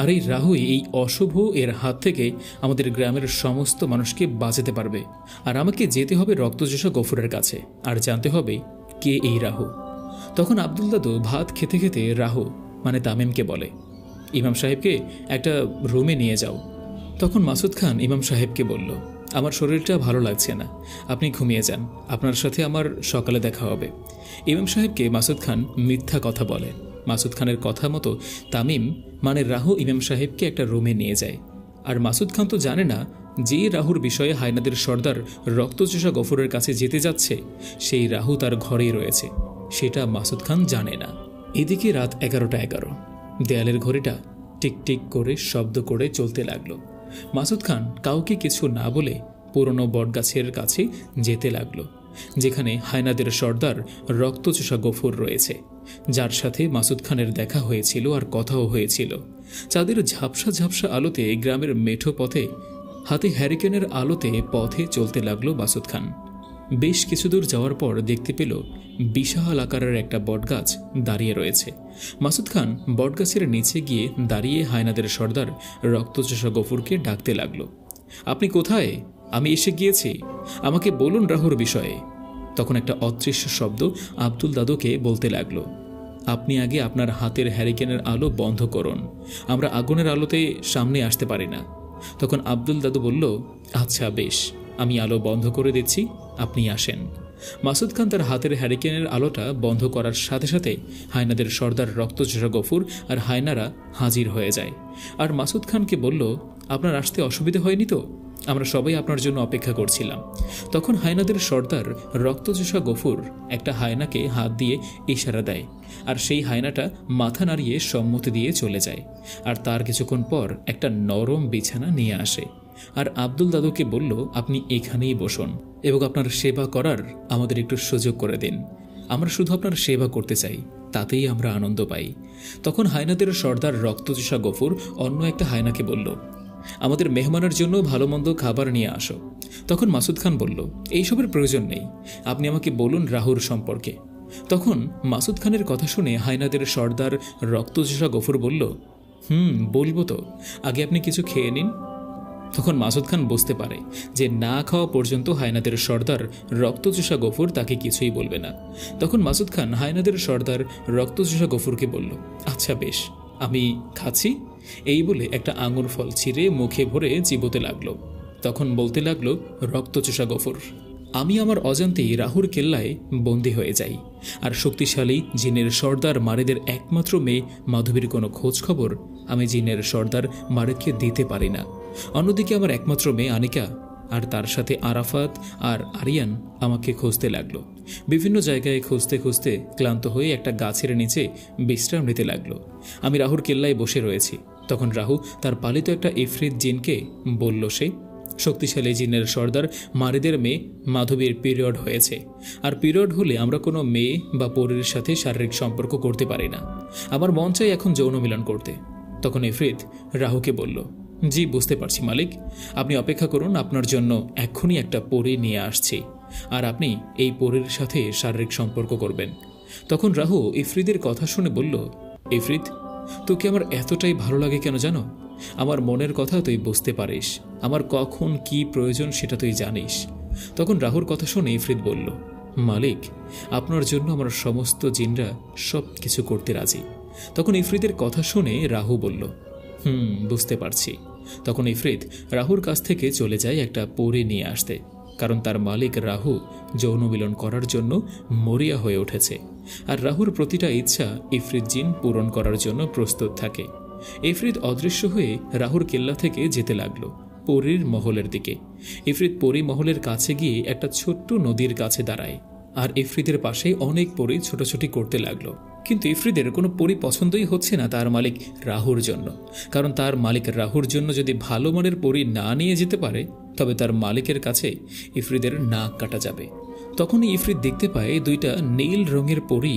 আর এই রাহুই এই অশুভ এর হাত থেকে আমাদের গ্রামের সমস্ত মানুষকে বাঁচাতে পারবে। আর আমাকে যেতে হবে রক্তচোষা গফুরের কাছে আর জানতে হবে কে এই রাহু। তখন আব্দুল দাদু ভাত খেতে খেতে রাহু মানে তামিমকে বলে, ইমাম সাহেবকে একটা রুমে নিয়ে যাও। তখন মাসুদ খান ইমাম সাহেবকে বলল, আমার শরীরটা ভালো লাগছে না, আপনি ঘুমিয়ে যান, আপনার সাথে আমার সকালে দেখা হবে। ইমাম সাহেবকে মাসুদ খান মিথ্যা কথা বলে। মাসুদ খানের কথা মতো তামিম মানে রাহু ইমাম সাহেবকে একটা রুমে নিয়ে যায়। আর মাসুদ খান তো জানে না যে রাহুর বিষয়ে হায়নাদের সর্দার রক্তচোষা গফুরের কাছে যেতে যাচ্ছে সেই রাহু তার ঘরেই রয়েছে, সেটা মাসুদ খান জানে না। এদিকে রাত 11:11, দেয়ালের ঘড়িটা টিকটিক করে শব্দ করে চলতে লাগলো। মাসুদ খান কাউকে কিছু না বলে পুরনো বটগাছের কাছে যেতে লাগলো, যেখানে হায়নাদের সর্দার রক্তচোষা গফুর রয়েছে, যার সাথে মাসুদ খানের দেখা হয়েছিল আর কথাও হয়েছিল। চাঁদের ঝাপসা ঝাপসা আলোতে গ্রামের মেঠো পথে হাতে হ্যারিকেনের আলোতে পথে চলতে লাগলো মাসুদ খান। বেশ কিছু দূর যাওয়ার পর দেখতে পেল বিশাল আকারের একটা বটগাছ দাঁড়িয়ে রয়েছে। মাসুদ খান বটগাছের নিচে গিয়ে দাঁড়িয়ে হায়নাদের সর্দার রক্তচোষা গফুরকে ডাকতে লাগলো, আপনি কোথায়? আমি এসে গিয়েছি, আমাকে বলুন রাহুর বিষয়ে। তখন একটা অদৃশ্য শব্দ আব্দুল দাদুকে বলতে লাগলো, আপনি আগে আপনার হাতের হ্যারিকেনের আলো বন্ধ করুন, আমরা আগুনের আলোতে সামনে আসতে পারি না। তখন আব্দুল দাদু বলল, আচ্ছা বেশ, আমি আলো বন্ধ করে দিচ্ছি, আপনি আসেন। মাসুদ খান তার হাতের হ্যারিকেনের আলোটা বন্ধ করার সাথে সাথে হায়নাদের সর্দার রক্তচোষা গফুর আর হায়নারা হাজির হয়ে যায়। আর মাসুদ খানকে বলল, আপনার আসতে অসুবিধা হয়নি তো? আমরা সবাই আপনার জন্য অপেক্ষা করছিলাম। তখন হায়নাদের সর্দার রক্তচোষা গফুর একটা হায়নাকে হাত দিয়ে ইশারা দেয়, আর সেই হায়নাটা মাথা নাড়িয়ে সম্মতি দিয়ে চলে যায়। আর তার কিছুক্ষণ পর একটা নরম বিছানা নিয়ে আসে, আর আব্দুল দাদুকে বলল, আপনি এখানেই বসুন এবং আপনার সেবা করার আমাদের একটু সুযোগ করে দিন, আমরা শুধু আপনার সেবা করতে চাই, তাতেই আমরা আনন্দ পাই। তখন হায়নাদের সর্দার রক্তচোষা গফুর অন্য একটা হায়নাকে বলল, আমাদের মেহমানের জন্য ভালো মন্দ খাবার নিয়ে আসো। তখন মাসুদ খান বলল, এইসবের প্রয়োজন নেই, আপনি আমাকে বলুন রাহুর সম্পর্কে। তখন মাসুদ খানের কথা শুনে হায়নাদের সর্দার রক্তচোষা গফুর বলল, বলবো তো, আগে আপনি কিছু খেয়ে নিন। তখন মাসুদ খান বুঝতে পারে যে না খাওয়া পর্যন্ত হায়নাদের সর্দার রক্তচোষা গফুর তাকে কিছুই বলবে না। তখন মাসুদ খান হায়নাদের সর্দার রক্তচোষা গফুরকে বলল, আচ্ছা বেশ, আমি খাচ্ছি। এই বলে একটা আঙুর ফল ছিঁড়ে মুখে ভরে চিবোতে লাগলো। তখন বলতে লাগলো রক্তচোষা গফুর, আমি আমার অজান্তেই রাহুর কেল্লায় বন্দী হয়ে যাই, আর শক্তিশালী জিনের সর্দার মারেদের একমাত্র মেয়ে মাধবীর কোনো খোঁজ খবর আমি জিনের সর্দার মারেদকে দিতে পারি না। অন্যদিকে আমার একমাত্র মেয়ে আনিকা আর তার সাথে আরাফাত আর আরিয়ান আমাকে খুঁজতে লাগলো। বিভিন্ন জায়গায় খুঁজতে খুঁজতে ক্লান্ত হয়ে একটা গাছের নিচে বিশ্রাম নিতে লাগলো। আমি রাহুর কেল্লায় বসে রয়েছি। তখন রাহু তার পালিত একটা ইফরিত জিনকে বলল, সে শক্তিশালী জিনের সর্দার মারিদের মেয়ে মাধবীর পিরিয়ড হয়েছে, আর পিরিয়ড হলে আমরা কোনো মেয়ে বা পরীর সাথে শারীরিক সম্পর্ক করতে পারি না। আমার মন চাই এখন যৌন মিলন করতে। তখন ইফরিত রাহুকে বলল, জি বুঝতে পারছি মালিক, আপনি অপেক্ষা করুন, আপনার জন্য এক্ষুনি একটা পরী নিয়ে আসছি, আর আপনি এই পরীর সাথে শারীরিক সম্পর্ক করবেন। তখন রাহু ইফরিদের কথা শুনে বলল, ইফরিত, তোকে আমার এতটাই ভালো লাগে কেন জানো? আমার মনের কথা তুই বুঝতে পারিস, আমার কখন কি প্রয়োজন সেটা তুই জানিস। তখন রাহুর কথা শুনে ইফরিত বলল, মালিক, আপনার জন্য আমার সমস্ত জিনরা সব কিছু করতে রাজি। তখন ইফরিতের কথা শুনে রাহু বলল, বুঝতে পারছি। তখন ইফরিত রাহুর কাছ থেকে চলে যায় একটা পরী নিয়ে আসতে, কারণ তার মালিক রাহু যৌন মিলন করার জন্য মরিয়া হয়ে উঠেছে, আর রাহুর প্রতিটা ইচ্ছা ইফরিত জিন পূরণ করার জন্য প্রস্তুত থাকে। ইফরিত অদৃশ্য হয়ে রাহুর কেল্লা থেকে যেতে লাগলো পরীর মহলের দিকে। ইফরিত পরী মহলের কাছে গিয়ে একটা ছোট্ট নদীর কাছে দাঁড়ায়, আর ইফরিতের পাশে অনেক পরী ছোটাছুটি করতে লাগলো। কিন্তু ইফরিতের কোনো পরী পছন্দই হচ্ছে না তার মালিক রাহুর জন্য, কারণ তার মালিক রাহুর জন্য যদি ভালো মানের পরী না নিয়ে যেতে পারে তবে তার মালিকের কাছে ইফরিতের নাক কাটা যাবে। তখনই ইফরিত দেখতে পায় দুইটা নীল রঙের পরী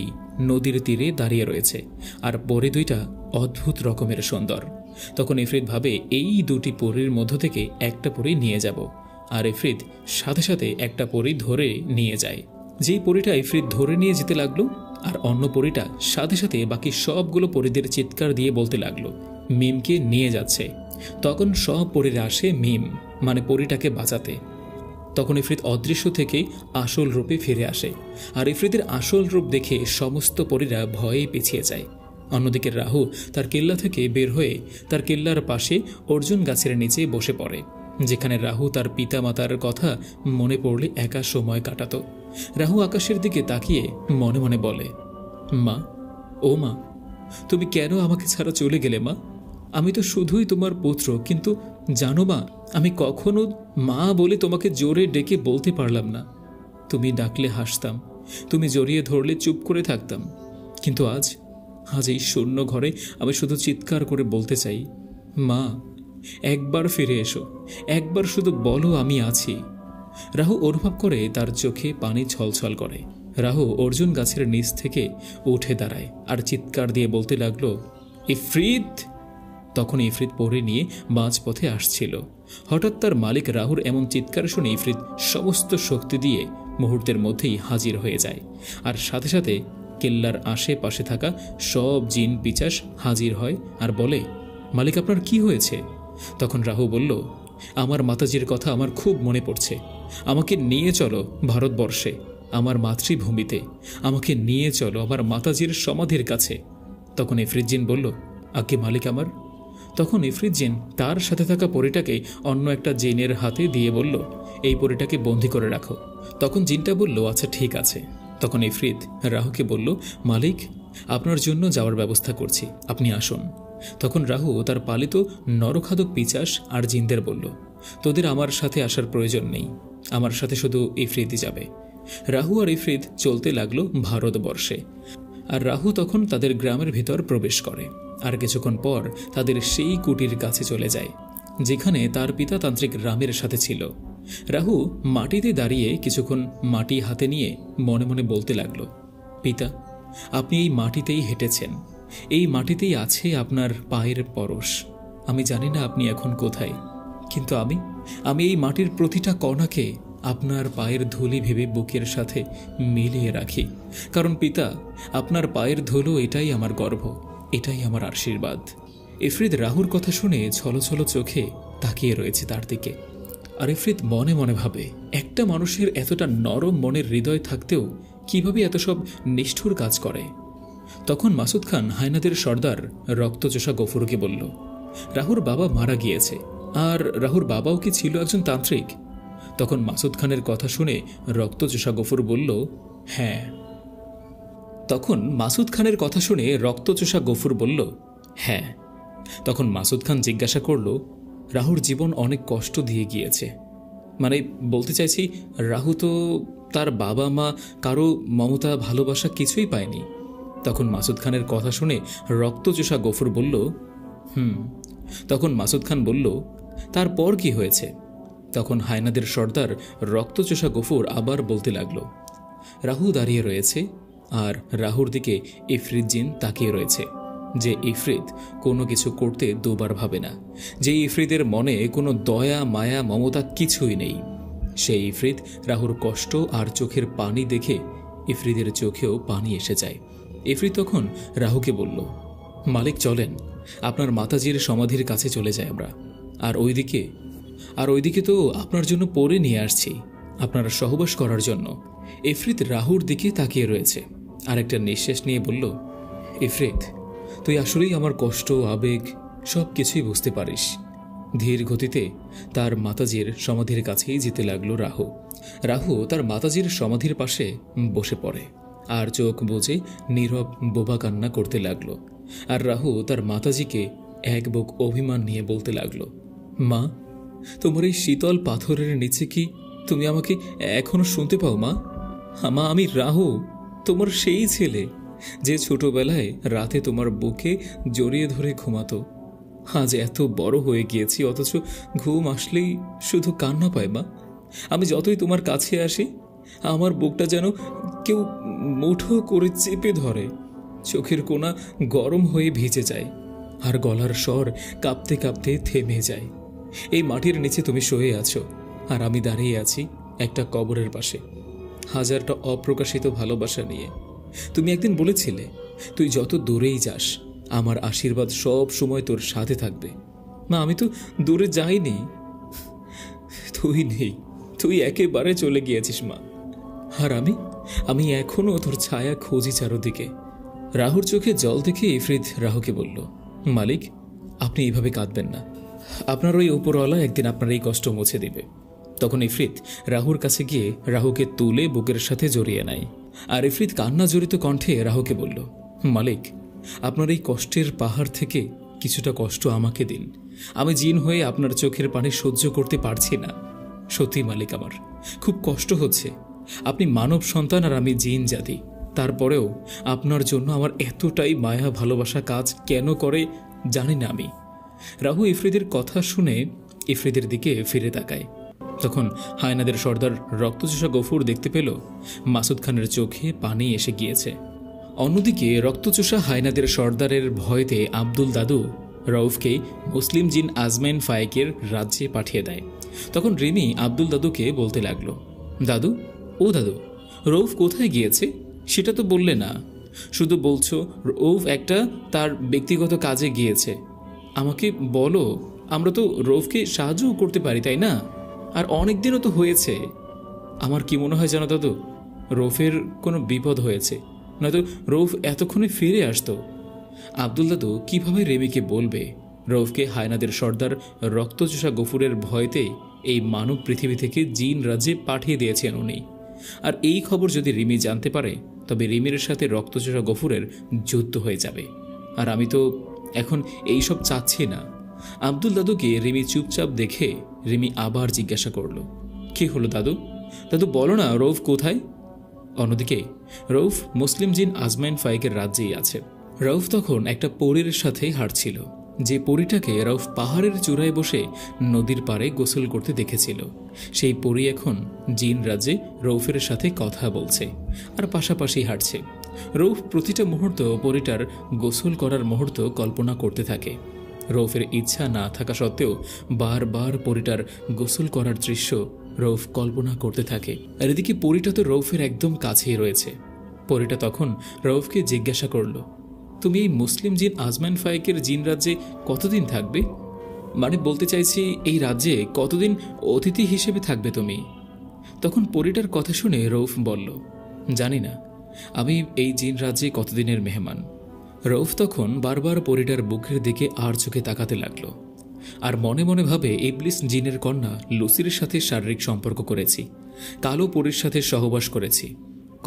নদীর তীরে দাঁড়িয়ে রয়েছে, আর পরী দুইটা অদ্ভুত রকমের সুন্দর। তখন ইফরিত ভাবে এই দুটি পরীর মধ্য থেকে একটা পরী নিয়ে যাব, আর ইফরিত সাথে সাথে একটা পরী ধরে নিয়ে যায়। যেই পরীটা ইফরিত ধরে নিয়ে যেতে লাগলো, আর অন্য পরীটা সাথে সাথে বাকি সবগুলো পরীদের চিৎকার দিয়ে বলতে লাগলো, মিমকে নিয়ে যাচ্ছে। তখন সব পরীরা আসে মিম মানে পরীটাকে বাঁচাতে। তখন ইফরিত অদৃশ্য থেকে আসল রূপে ফিরে আসে, আর ইফরিতের আসল রূপ দেখে সমস্ত পরীরা ভয়ে পিছিয়ে যায়। অন্যদিকে রাহু তার কেল্লা থেকে বের হয়ে তার কেল্লার পাশে অর্জুন গাছের নিচে বসে পড়ে, যেখানে রাহু তার পিতা মাতার কথা মনে পড়লে একা সময় কাটাত। রাহু আকাশের দিকে তাকিয়ে মনে মনে বলে, মা, ও মা, তুমি কেন আমাকে ছাড়া চলে গেলে মা? আমি তো শুধুই তোমার পুত্র, কিন্তু জানো মা, আমি কখনো মা বলে তোমাকে জোরে ডেকে বলতে পারলাম না। তুমি ডাকলে হাসতাম, তুমি জড়িয়ে ধরলে চুপ করে থাকতাম, কিন্তু আজ এই শূন্য ঘরে আমি শুধু চিৎকার করে বলতে চাই, মা, একবার ফিরে এসো, একবার শুধু বলো আমি আছি। রাহু অনুভব করে তার চোখে পানি ছলছল করে। রাহু অর্জুন গাছের নিচ থেকে উঠে দাঁড়ায় আর চিৎকার দিয়ে বলতে লাগলো, ইফরিত। তখন ইফরিত পরে নিয়ে মাঝপথে আসছিল। হঠাৎ তার মালিক রাহুর এমন চিৎকার শুনে ইফরিত সমস্ত শক্তি দিয়ে মুহূর্তের মধ্যেই হাজির হয়ে যায়, আর সাথে সাথে কেল্লার আশেপাশে থাকা সব জিন পিচাস হাজির হয় আর বলে, মালিক আপনার কি হয়েছে? তখন রাহু বলল, আমার মাতাজির কথা আমার খুব মনে পড়ছে, আমাকে নিয়ে চলো ভারতবর্ষে, আমার মাতৃভূমিতে, আমাকে নিয়ে চলো আমার মাতাজির সমাধির কাছে। তখন ইফরিত জিন বলল, আগে মালিক আমার। তখন ইফরিত জিন তার সাথে থাকা পরীটাকে অন্য একটা জিনের হাতে দিয়ে বলল, এই পরীটাকে বন্দি করে রাখো। তখন জিনটা বলল, আচ্ছা ঠিক আছে। তখন ইফরিত রাহুকে বলল, মালিক, আপনার জন্য যাওয়ার ব্যবস্থা করছি, আপনি আসুন। তখন রাহু তার পালিত নরখাদক পিচাস আর জিনদের বলল, তোদের আমার সাথে আসার প্রয়োজন নেই, আমার সাথে শুধু ইফরিতই যাবে। রাহু আর ইফরিত চলতে লাগলো ভারতবর্ষে, আর রাহু তখন তাদের গ্রামের ভিতর প্রবেশ করে, আর কিছুক্ষণ পর তাদের সেই কুটির কাছে চলে যায় যেখানে তার পিতা তান্ত্রিক রামের সাথে ছিল। রাহু মাটিতে দাঁড়িয়ে কিছুক্ষণ মাটি হাতে নিয়ে মনে মনে বলতে লাগলো, পিতা, আপনি এই মাটিতেই হেঁটেছেন, এই মাটিতেই আছে আপনার পায়ের পরশ, আমি জানি না আপনি এখন কোথায়, কিন্তু আমি আমি এই মাটির প্রতিটা কণাকে আপনার পায়ের ধুলি ভেবে বুকের সাথে মিলিয়ে রাখি। কারণ পিতা, আপনার পায়ের ধুলো এটাই আমার গর্ব, এটাই আমার আশীর্বাদ। ইফরিত রাহুর কথা শুনে ছলছল চোখে তাকিয়ে রয়েছে তার দিকে। আর ইফরিত মনে মনে ভাবে, একটা মানুষের এতটা নরম মনের হৃদয় থাকতেও কিভাবে এত সব নিষ্ঠুর কাজ করে। তখন মাসুদ খান হায়নাদের সর্দার রক্তচোষা গফুরকে বলল, রাহুর বাবা মারা গিয়েছে, আর রাহুর বাবাও কি ছিল একজন তান্ত্রিক? তখন মাসুদ খানের কথা শুনে রক্তচোষা গফুর বলল, হ্যাঁ। তখন মাসুদ খানের কথা শুনে রক্তচোষা গফুর বলল, হ্যাঁ। তখন মাসুদ খান জিজ্ঞাসা করল, রাহুর জীবন অনেক কষ্ট দিয়ে গিয়েছে, মানে বলতে চাইছি রাহু তো তার বাবা মা কারো মমতা ভালোবাসা কিছুই পায়নি। তখন মাসুদ খানের কথা শুনে রক্তচোষা গফুর বলল, তখন মাসুদ খান বলল, তারপর কি হয়েছে? তখন হায়নাদের সর্দার রক্তচোষা গফুর আবার বলতে লাগল, রাহু দাঁড়িয়ে রয়েছে, আর রাহুর দিকে ইফরিত জিন তাকিয়ে রয়েছে, যে ইফরিত কোনো কিছু করতে দুবার ভাবে না, যে ইফরিতের মনে কোনো দয়া মায়া মমতা কিছুই নেই। সেই ইফরিত রাহুর কষ্ট আর চোখের পানি দেখে ইফরিতের চোখেও পানি এসে যায়। ইফরিত তখন রাহুকে বলল, মালিক চলেন, আপনার মাতাজির সমাধির কাছে চলে যাই আমরা, আর ওইদিকে তো আপনার জন্য পরে নিয়ে আসছি, আপনারা সহবাস করার জন্য। ইফরিত রাহুর দিকে তাকিয়ে রয়েছে আর একটা নিঃশ্বাস নিয়ে বলল, ইফরিত, তুই আসলেই আমার কষ্ট আবেগ সব কিছুই বুঝতে পারিস। ধীর গতিতে তার মাতাজির সমাধির কাছেই যেতে লাগলো রাহু তার মাতাজির সমাধির পাশে বসে পড়ে আর চোখ বুজে নীরব বোবা কান্না করতে লাগলো। আর রাহু তার মাতাজিকে এক বুক অভিমান নিয়ে বলতে লাগলো, মা, তোমার এই শীতল পাথরের নিচে কি তুমি আমাকে এখনো শুনতে পাও মা? আমি রাহু, তোমার সেই ছেলে যে ছোটবেলায় রাতে তোমার বুকে জড়িয়ে ধরে ঘুমাতো। আজ এত বড় হয়ে গিয়েছি, অথচ ঘুম আসলেই শুধু কান্না পায় মা। আমি যতই তোমার কাছে আসি, আমার বুকটা যেন কেউ মুঠো করে চেপে ধরে, চোখের কোণা গরম হয়ে ভিজে যায়, আর গলার স্বর কাঁপতে কাঁপতে থেমে যায়। এই মাটির নিচে তুমি শুয়ে আছো, আর আমি দাঁড়িয়ে আছি একটা কবরের পাশে, হাজারটা অপ্রকাশিত ভালোবাসা নিয়ে। তুমি একদিন বলেছিলে, তুই যত দূরেই যাস, আমার আশীর্বাদ সব সময় তোর সাথে থাকবে। মা, আমি তো দূরে যাইনি, তুই নেই, তুই একেবারে চলে গিয়েছিস মা। আর আমি এখনো তোর ছায়া খুঁজি চারদিকে। রাহুর চোখে জল দেখে ইফরিত রাহুকে বলল, মালিক, আপনি এইভাবে কাঁদবেন না, আপনার ওই উপরওয়ালা একদিন আপনার এই কষ্ট মুছে দিবে। তখন ইফরিত রাহুর কাছে গিয়ে রাহুকে তুলে বুকের সাথে জড়িয়ে নেয়। আর ইফরিত কান্না জড়িত কণ্ঠে রাহুকে বলল, মালিক, আপনার এই কষ্টের পাহাড় থেকে কিছুটা কষ্ট আমাকে দিন। আমি জিন হয়ে আপনার চোখের পানি সহ্য করতে পারছি না। সত্যি মালিক, আমার খুব কষ্ট হচ্ছে। আপনি মানব সন্তান আর আমি জিন জাতি, তারপরেও আপনার জন্য আমার এতটাই মায়া ভালোবাসা কাজ কেন করে জানি না আমি। রাহু ইফরিদের কথা শুনে ইফরিদের দিকে ফিরে তাকায়। তখন হায়নাদের সর্দার রক্তচোষা গফুর দেখতে পেল মাসুদ খানের চোখে পানি এসে গিয়েছে। অন্যদিকে রক্তচোষা হায়নাদের সর্দারের ভয়তে আব্দুল দাদু রউফকে মুসলিম জিন আজমাইন ফায়েকের রাজ্যে পাঠিয়ে দেয়। তখন রিমি আব্দুল দাদুকে বলতে লাগলো, দাদু, ও দাদু, রউফ কোথায় গিয়েছে সেটা তো বললে না, শুধু বলছো রউফ একটা তার ব্যক্তিগত কাজে গিয়েছে। আমাকে বলো, আমরা তো রউফকে সাহায্যও করতে পারি, তাই না? আর অনেক দিনও তো হয়েছে। আমার কি মনে হয় জানো দাদু, রউফের কোনো বিপদ হয়েছে, নয়তো রউফ এতক্ষণে ফিরে আসতো। আব্দুল দাদু কিভাবে রেমিকে বলবে রউফকে হায়নাদের সর্দার রক্তচোষা গফুরের ভয়তে এই মানব পৃথিবী থেকে জিন রাজ্যে পাঠিয়ে দিয়েছেন উনি। আর এই খবর যদি রিমি জানতে পারে, তবে রিমির সাথে রক্তচোষা গফুরের যুদ্ধ হয়ে যাবে। আর আমি তো এখন এই সব চাচ্ছি না। আব্দুল দাদুকে রিমি চুপচাপ দেখে রিমি আবার জিজ্ঞাসা করল, কি হলো দাদু? দাদু বলো না, রউফ কোথায়? অন্যদিকে রউফ মুসলিম জিন আজমাইন ফায়েকের রাজ্যেই আছে। রউফ তখন একটা পরীর সাথে হাঁটছিল, যে পরীটাকে রউফ পাহাড়ের চূড়ায় বসে নদীর পাড়ে গোসল করতে দেখেছিল। সেই পরী এখন জিন রাজ্যে রউফের সাথে কথা বলছে আর পাশাপাশি হাঁটছে। রউফ প্রতিটা মুহূর্ত পরীটার গোসল করার মুহূর্ত কল্পনা করতে থাকে। রৌফের ইচ্ছা না থাকা সত্ত্বেও বারবার পরীটার গোসল করার দৃশ্য রৌফ কল্পনা করতে থাকে। আর এদিকে পরীটা তো রৌফের একদম কাছেই রয়েছে। পরীটা তখন রৌফকে জিজ্ঞাসা করল, তুমি এই মুসলিম জিন আজমান ফায়েকের জিন রাজ্যে কতদিন থাকবে? মানে বলতে চাইছি, এই রাজ্যে কতদিন অতিথি হিসেবে থাকবে তুমি? তখন পরীটার কথা শুনে রৌফ বলল, জানি না, আমি এই জিন রাজ্যে কতদিনের মেহমান। রৌফ তখন বারবার পরীটার বুকের দিকে আর চোখে তাকাতে লাগল, আর মনে মনে ভাবে ইবলিস জিনের কন্যা লুসির সাথে শারীরিক সম্পর্ক করেছি, কালো পরীর সাথে সহবাস করেছি,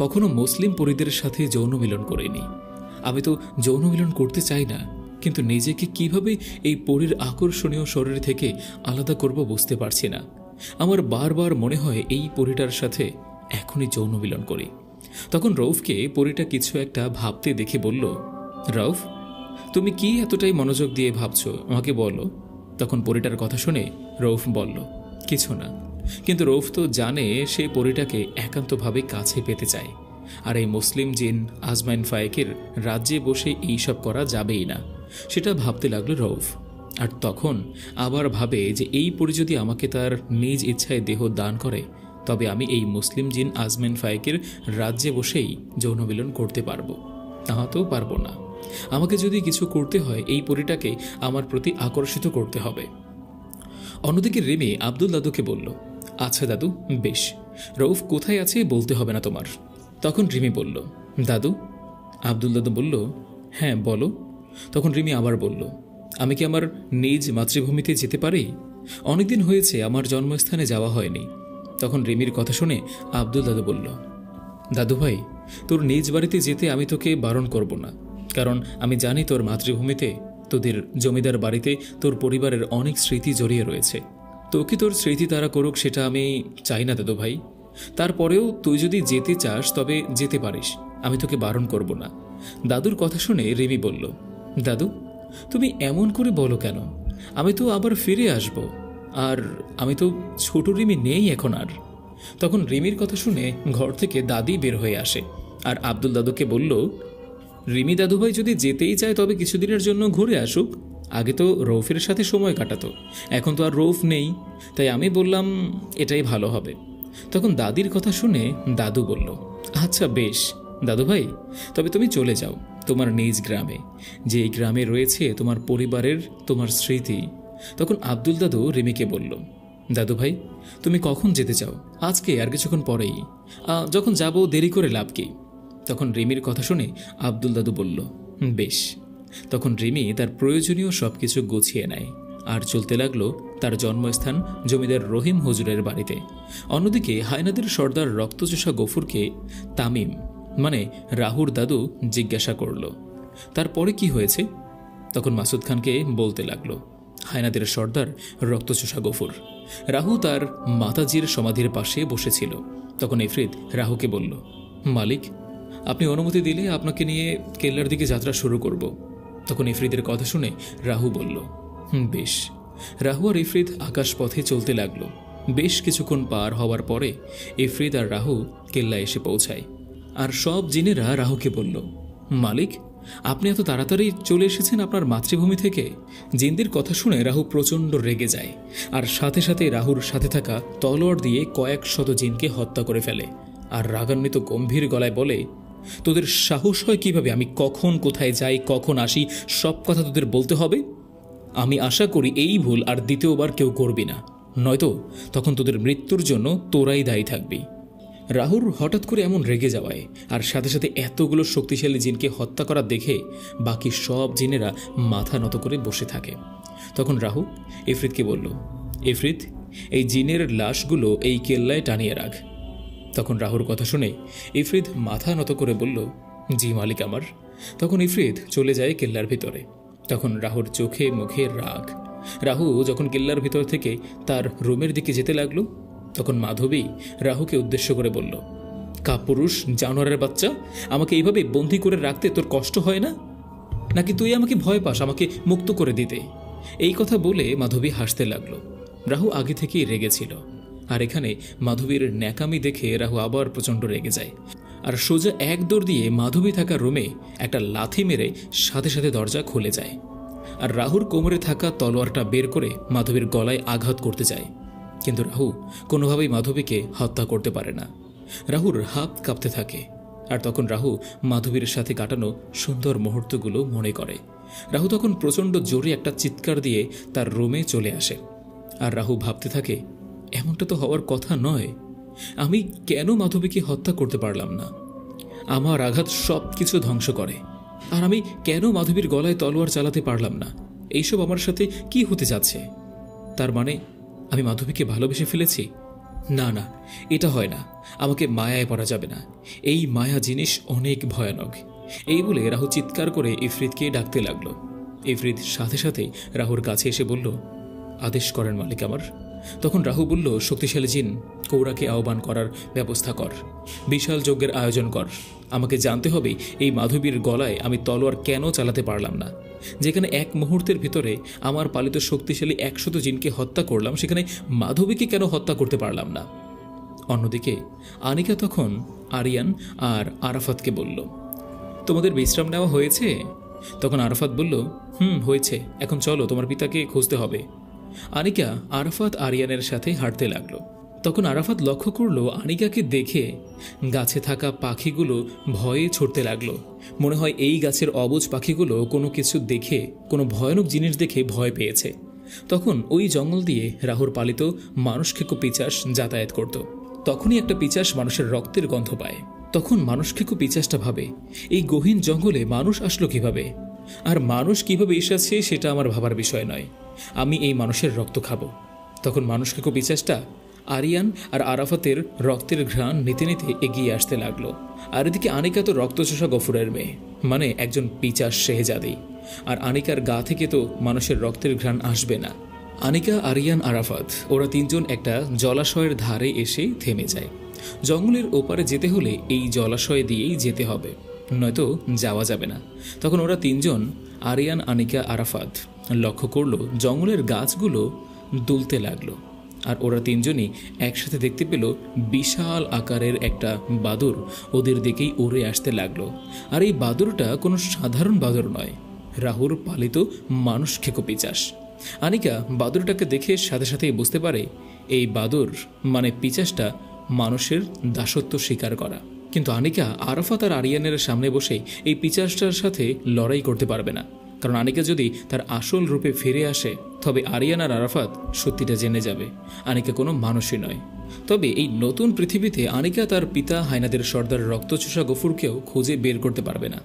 কখনো মুসলিম পরীদের সাথে যৌন মিলন করিনি। আমি তো যৌন মিলন করতে চাই না, কিন্তু নিজেকে কিভাবে এই পরীর আকর্ষণীয় শরীর থেকে আলাদা করব বুঝতে পারছি না। আমার বারবার মনে হয় এই পরীটার সাথে এখনই যৌন মিলন করি। তখন রৌফকে পরীটা কিছু একটা ভাবতে দেখে বলল, রৌফ, তুমি কি এতটাই মনোযোগ দিয়ে ভাবছো, আমাকে বলো। তখন পরীটার কথা শুনে রৌফ বলল, কিছু না, কিন্তু রৌফ তো জানে সে পরীটাকে একান্তভাবে কাছে পেতে চায়, আর এই মুসলিম জিন আজমাইন ফায়েকের রাজ্যে বসে এইসব করা যাবেই না, সেটা ভাবতে লাগলো রৌফ। আর তখন আবার ভাবে যে এই পরী যদি আমাকে তার নিজ ইচ্ছায় দেহ দান করে, তবে আমি এই মুসলিম জিন আজমাইন ফায়েকের রাজ্যে বসেই যৌন মিলন করতে পারবো। তাহাতেও পারবো না, আমাকে যদি কিছু করতে হয় এই পরীটাকে আমার প্রতি আকর্ষিত করতে হবে। অন্যদিকে রিমি আব্দুল দাদুকে বলল, আচ্ছা দাদু, বেশ, রৌফ কোথায় আছে বলতে হবে না তোমার। তখন রিমি বলল, দাদু। আব্দুল দাদু বলল, হ্যাঁ বলো। তখন রিমি আবার বলল, আমি কি আমার নিজ মাতৃভূমিতে যেতে পারি? অনেকদিন হয়েছে আমার জন্মস্থানে যাওয়া হয়নি। তখন রিমির কথা শুনে আব্দুল দাদু বলল, দাদু ভাই, তোর নিজ বাড়িতে যেতে আমি তোকে বারণ করব না, কারণ আমি জানি তোর মাতৃভূমিতে, তোদের জমিদার বাড়িতে তোর পরিবারের অনেক স্মৃতি জড়িয়ে রয়েছে। তোকে তোর স্মৃতি তারা করুক সেটা আমি চাই না দাদু ভাই। তারপরেও তুই যদি যেতে চাস তবে যেতে পারিস, আমি তোকে বারণ করব না। দাদুর কথা শুনে রিমি বলল, দাদু, তুমি এমন করে বলো কেন? আমি তো আবার ফিরে আসব, আর আমি তো ছোট রিমি নেই এখন আর। তখন রিমির কথা শুনে ঘর থেকে দাদি বের হয়ে আসে আর আব্দুল দাদুকে বলল, রিমি দাদুভাই যদি যেতেই চায় তবে কিছুদিনের জন্য ঘুরে আসুক। আগে তো রৌফের সাথে সময় কাটাতো, এখন তো আর রৌফ নেই, তাই আমি বললাম এটাই ভালো হবে। তখন দাদির কথা শুনে দাদু বলল, আচ্ছা বেশ দাদুভাই, তবে তুমি চলে যাও তোমার নিজ গ্রামে, যে এই গ্রামে রয়েছে তোমার পরিবারের, তোমার স্মৃতি। তখন আব্দুল দাদু রিমিকে বলল, দাদু ভাই, তুমি কখন যেতে চাও? আজকে আর কিছুক্ষণ পরেই। যখন যাব দেরি করে লাভ কি? তখন রিমির কথা শুনে আব্দুল দাদু বলল, বেশ। তখন রিমি তার প্রয়োজনীয় সবকিছু গুছিয়ে নেয় আর চলতে লাগলো তার জন্মস্থান জমিদার রহিম হুজুরের বাড়িতে। অন্যদিকে হায়নাদের সর্দার রক্তচোষা গফুরকে তামিম মানে রাহুর দাদু জিজ্ঞাসা করল, তারপরে কি হয়েছে? তখন মাসুদ খানকে বলতে লাগলো, হায়নাদের সর্দার রক্তচোষা গফুর। রাহু তার মাতাজির সমাধির পাশে বসেছিল। তখন ইফরিত রাহুকে বলল, মালিক, আপনি অনুমতি দিলে আপনাকে নিয়ে কেল্লার দিকে যাত্রা শুরু করব। তখন ইফরিতের কথা শুনে রাহু বলল, বেশ। রাহু আর ইফরিত আকাশ পথে চলতে লাগলো। বেশ কিছুক্ষণ পার হওয়ার পরে ইফরিত আর রাহু কেল্লা এসে পৌঁছায়। আর সব জিনেরা রাহুকে বলল, মালিক, আপনি এত তাড়াতাড়ি চলে এসেছেন আপনার মাতৃভূমি থেকে? জিনদের কথা শুনে রাহু প্রচণ্ড রেগে যায় আর সাথে সাথে রাহুর সাথে থাকা তলোয়ার দিয়ে কয়েক শত জিনকে হত্যা করে ফেলে। আর রাগান্বিত গম্ভীর গলায় বলে, তোদের সাহস হয় কিভাবে আমি কখন কোথায় যাই, কখন আসি, সব কথা তোদের বলতে হবে? আমি আশা করি এই ভুল আর দ্বিতীয়বার কেউ করবি না, নয়তো তখন তোদের মৃত্যুর জন্য তোরাই দায়ী থাকবি। রাহুর হঠাৎ করে এমন রেগে যাওয়ায় আর সাথে সাথে এতগুলো শক্তিশালী জিনকে হত্যা করা দেখে বাকি সব জিনেরা মাথা নত করে বসে থাকে। তখন রাহু ইফরিতকে বলল, ইফরিত, এই জিনের লাশগুলো এই কেল্লায় টানিয়ে রাখ। তখন রাহুর কথা শুনে ইফরিত মাথা নত করে বলল, জি মালিক আমার। তখন ইফরিত চলে যায় কেল্লার ভিতরে। তখন রাহুর চোখে মুখে রাগ। রাহু যখন কেল্লার ভিতর থেকে তার রুমের দিকে যেতে লাগলো, তখন মাধবী রাহুকে উদ্দেশ্য করে বলল, কাপুরুষ জানোয়ারের বাচ্চা, আমাকে এইভাবে বন্দি করে রাখতে তোর কষ্ট হয় না? নাকি তুই আমাকে ভয় পাস আমাকে মুক্ত করে দিতে? এই কথা বলে মাধবী হাসতে লাগলো। রাহু আগে থেকেই রেগেছিল, আর এখানে মাধবীর ন্যাকামি দেখে রাহু আবার প্রচণ্ড রেগে যায় আর সোজা এক দৌড় দিয়ে মাধবী থাকা রুমে একটা লাথি মেরে সাথে সাথে দরজা খুলে যায়। আর রাহুর কোমরে থাকা তলোয়ারটা বের করে মাধবীর গলায় আঘাত করতে যায়। কিন্তু রাহু কোনোভাবেই মাধবীকে হত্যা করতে পারে না। রাহুর হাত কাঁপতে থাকে। আর তখন রাহু মাধবীর সাথে কাটানো সুন্দর মুহূর্তগুলো মনে করে। রাহু তখন প্রচণ্ড জোরে একটা চিৎকার দিয়ে তার রুমে চলে আসে। আর রাহু ভাবতে থাকে, এমনটা তো হওয়ার কথা নয়। আমি কেন মাধবীকে হত্যা করতে পারলাম না? আমার আঘাত সব কিছু ধ্বংস করে। আর আমি কেন মাধবীর গলায় তলোয়ার চালাতে পারলাম না? এইসব আমার সাথে কি হতে যাচ্ছে? তার মানে আমি মাধবীকে ভালোবেসে ফেলেছি? না না, এটা হয় না। আমাকে মায়ায় পড়া যাবে না। এই মায়া জিনিস অনেক ভয়ানক। এই বলে রাহু চিৎকার করে ইফরিতকে ডাকতে লাগলো। ইফরিত সাথে সাথেই রাহুর কাছে এসে বলল, আদেশ করেন মালিক আমার। তখন রাহু বলল, শক্তিশালী জিন কৌরাকে আহ্বান করার ব্যবস্থা কর, বিশাল যজ্ঞের আয়োজন কর। আমাকে জানতে হবে এই মাধবীর গলায় আমি তলোয়ার কেন চালাতে পারলাম না। যেখানে এক মুহূর্তের ভিতরে আমার পালিত শক্তিশালী 100 জিনকে হত্যা করলাম, সেখানে মাধবীকে কেন হত্যা করতে পারলাম না। অন্যদিকে আনিকা তখন আরিয়ান আর আরাফাতকে বলল, তোমাদের বিশ্রাম নেওয়া হয়েছে? তখন আরাফাত বলল, হয়েছে, এখন চলো, তোমার পিতাকে খুঁজতে হবে। আনিকা আরাফাত আরিয়ানের সাথে হাঁটতে লাগলো। তখন আরাফাত লক্ষ্য করলো আনিকাকে দেখে গাছে থাকা পাখিগুলো ভয়ে ছুটতে লাগলো। মনে হয় এই গাছের অবুঝ পাখিগুলো কোনো কিছু দেখে, কোনো ভয়ানক জিনিস দেখে ভয় পেয়েছে। তখন ওই জঙ্গল দিয়ে রাহুর পালিত মানুষ খেকো পিচাস যাতায়াত করত। তখনই একটা পিচাস মানুষের রক্তের গন্ধ পায়। তখন মানুষ খেকো পিচাসটা ভাবে, এই গহীন জঙ্গলে মানুষ আসলো কিভাবে? আর মানুষ কিভাবে এসেছে সেটা আমার ভাবার বিষয় নয়। আমি এই মানুষের রক্ত খাবো। তখন মানুষ খেকো পিচাসটা আরিয়ান আর আরাফাতের রক্তের ঘ্রাণ নিতে নিতে এগিয়ে আসতে লাগলো। আর এদিকে আনিকা তো রক্তচোষা গফুরের মেয়ে, মানে একজন পিচাস শেহজাদি। আর আনিকার গা থেকে তো মানুষের রক্তের ঘ্রাণ আসবে না। আনিকা, আরিয়ান, আরাফাত ওরা তিনজন একটা জলাশয়ের ধারে এসে থেমে যায়। জঙ্গলের ওপারে যেতে হলে এই জলাশয় দিয়েই যেতে হবে, নয়তো যাওয়া যাবে না। তখন ওরা তিনজন, আরিয়ান, আনিকা, আরাফাত, লক্ষ্য করলো জঙ্গলের গাছগুলো দুলতে লাগলো। আর ওরা তিনজনই একসাথে দেখতে পেল বিশাল আকারের একটা বাদুড় ওদের দিকেই উড়ে আসতে লাগলো। আর এই বাদুড়টা কোনো সাধারণ বাদুড় নয়, রাহুর পালিত মানুষ খেকো পিচাস। আনিকা বাদুড়টাকে দেখে সাথে সাথেই বুঝতে পারে এই বাদুড় মানে পিচাসটা মানুষের দাসত্ব স্বীকার করা। কিন্তু আনিকা আরাফাত আর আরিয়ানের সামনে বসে এই পিচাসটার সাথে লড়াই করতে পারবে না, কারণ আনিকা যদি তার আসল রূপে ফিরে আসে তবে আরিয়ান আর আরাফাত সত্যিটা জেনে যাবে আনিকা কোনো মানুষই নয়। তবে এই নতুন পৃথিবীতে আনিকা তার পিতা হায়নাদের সর্দার রক্তচোষা গফুরকেও খুঁজে বের করতে পারবে না।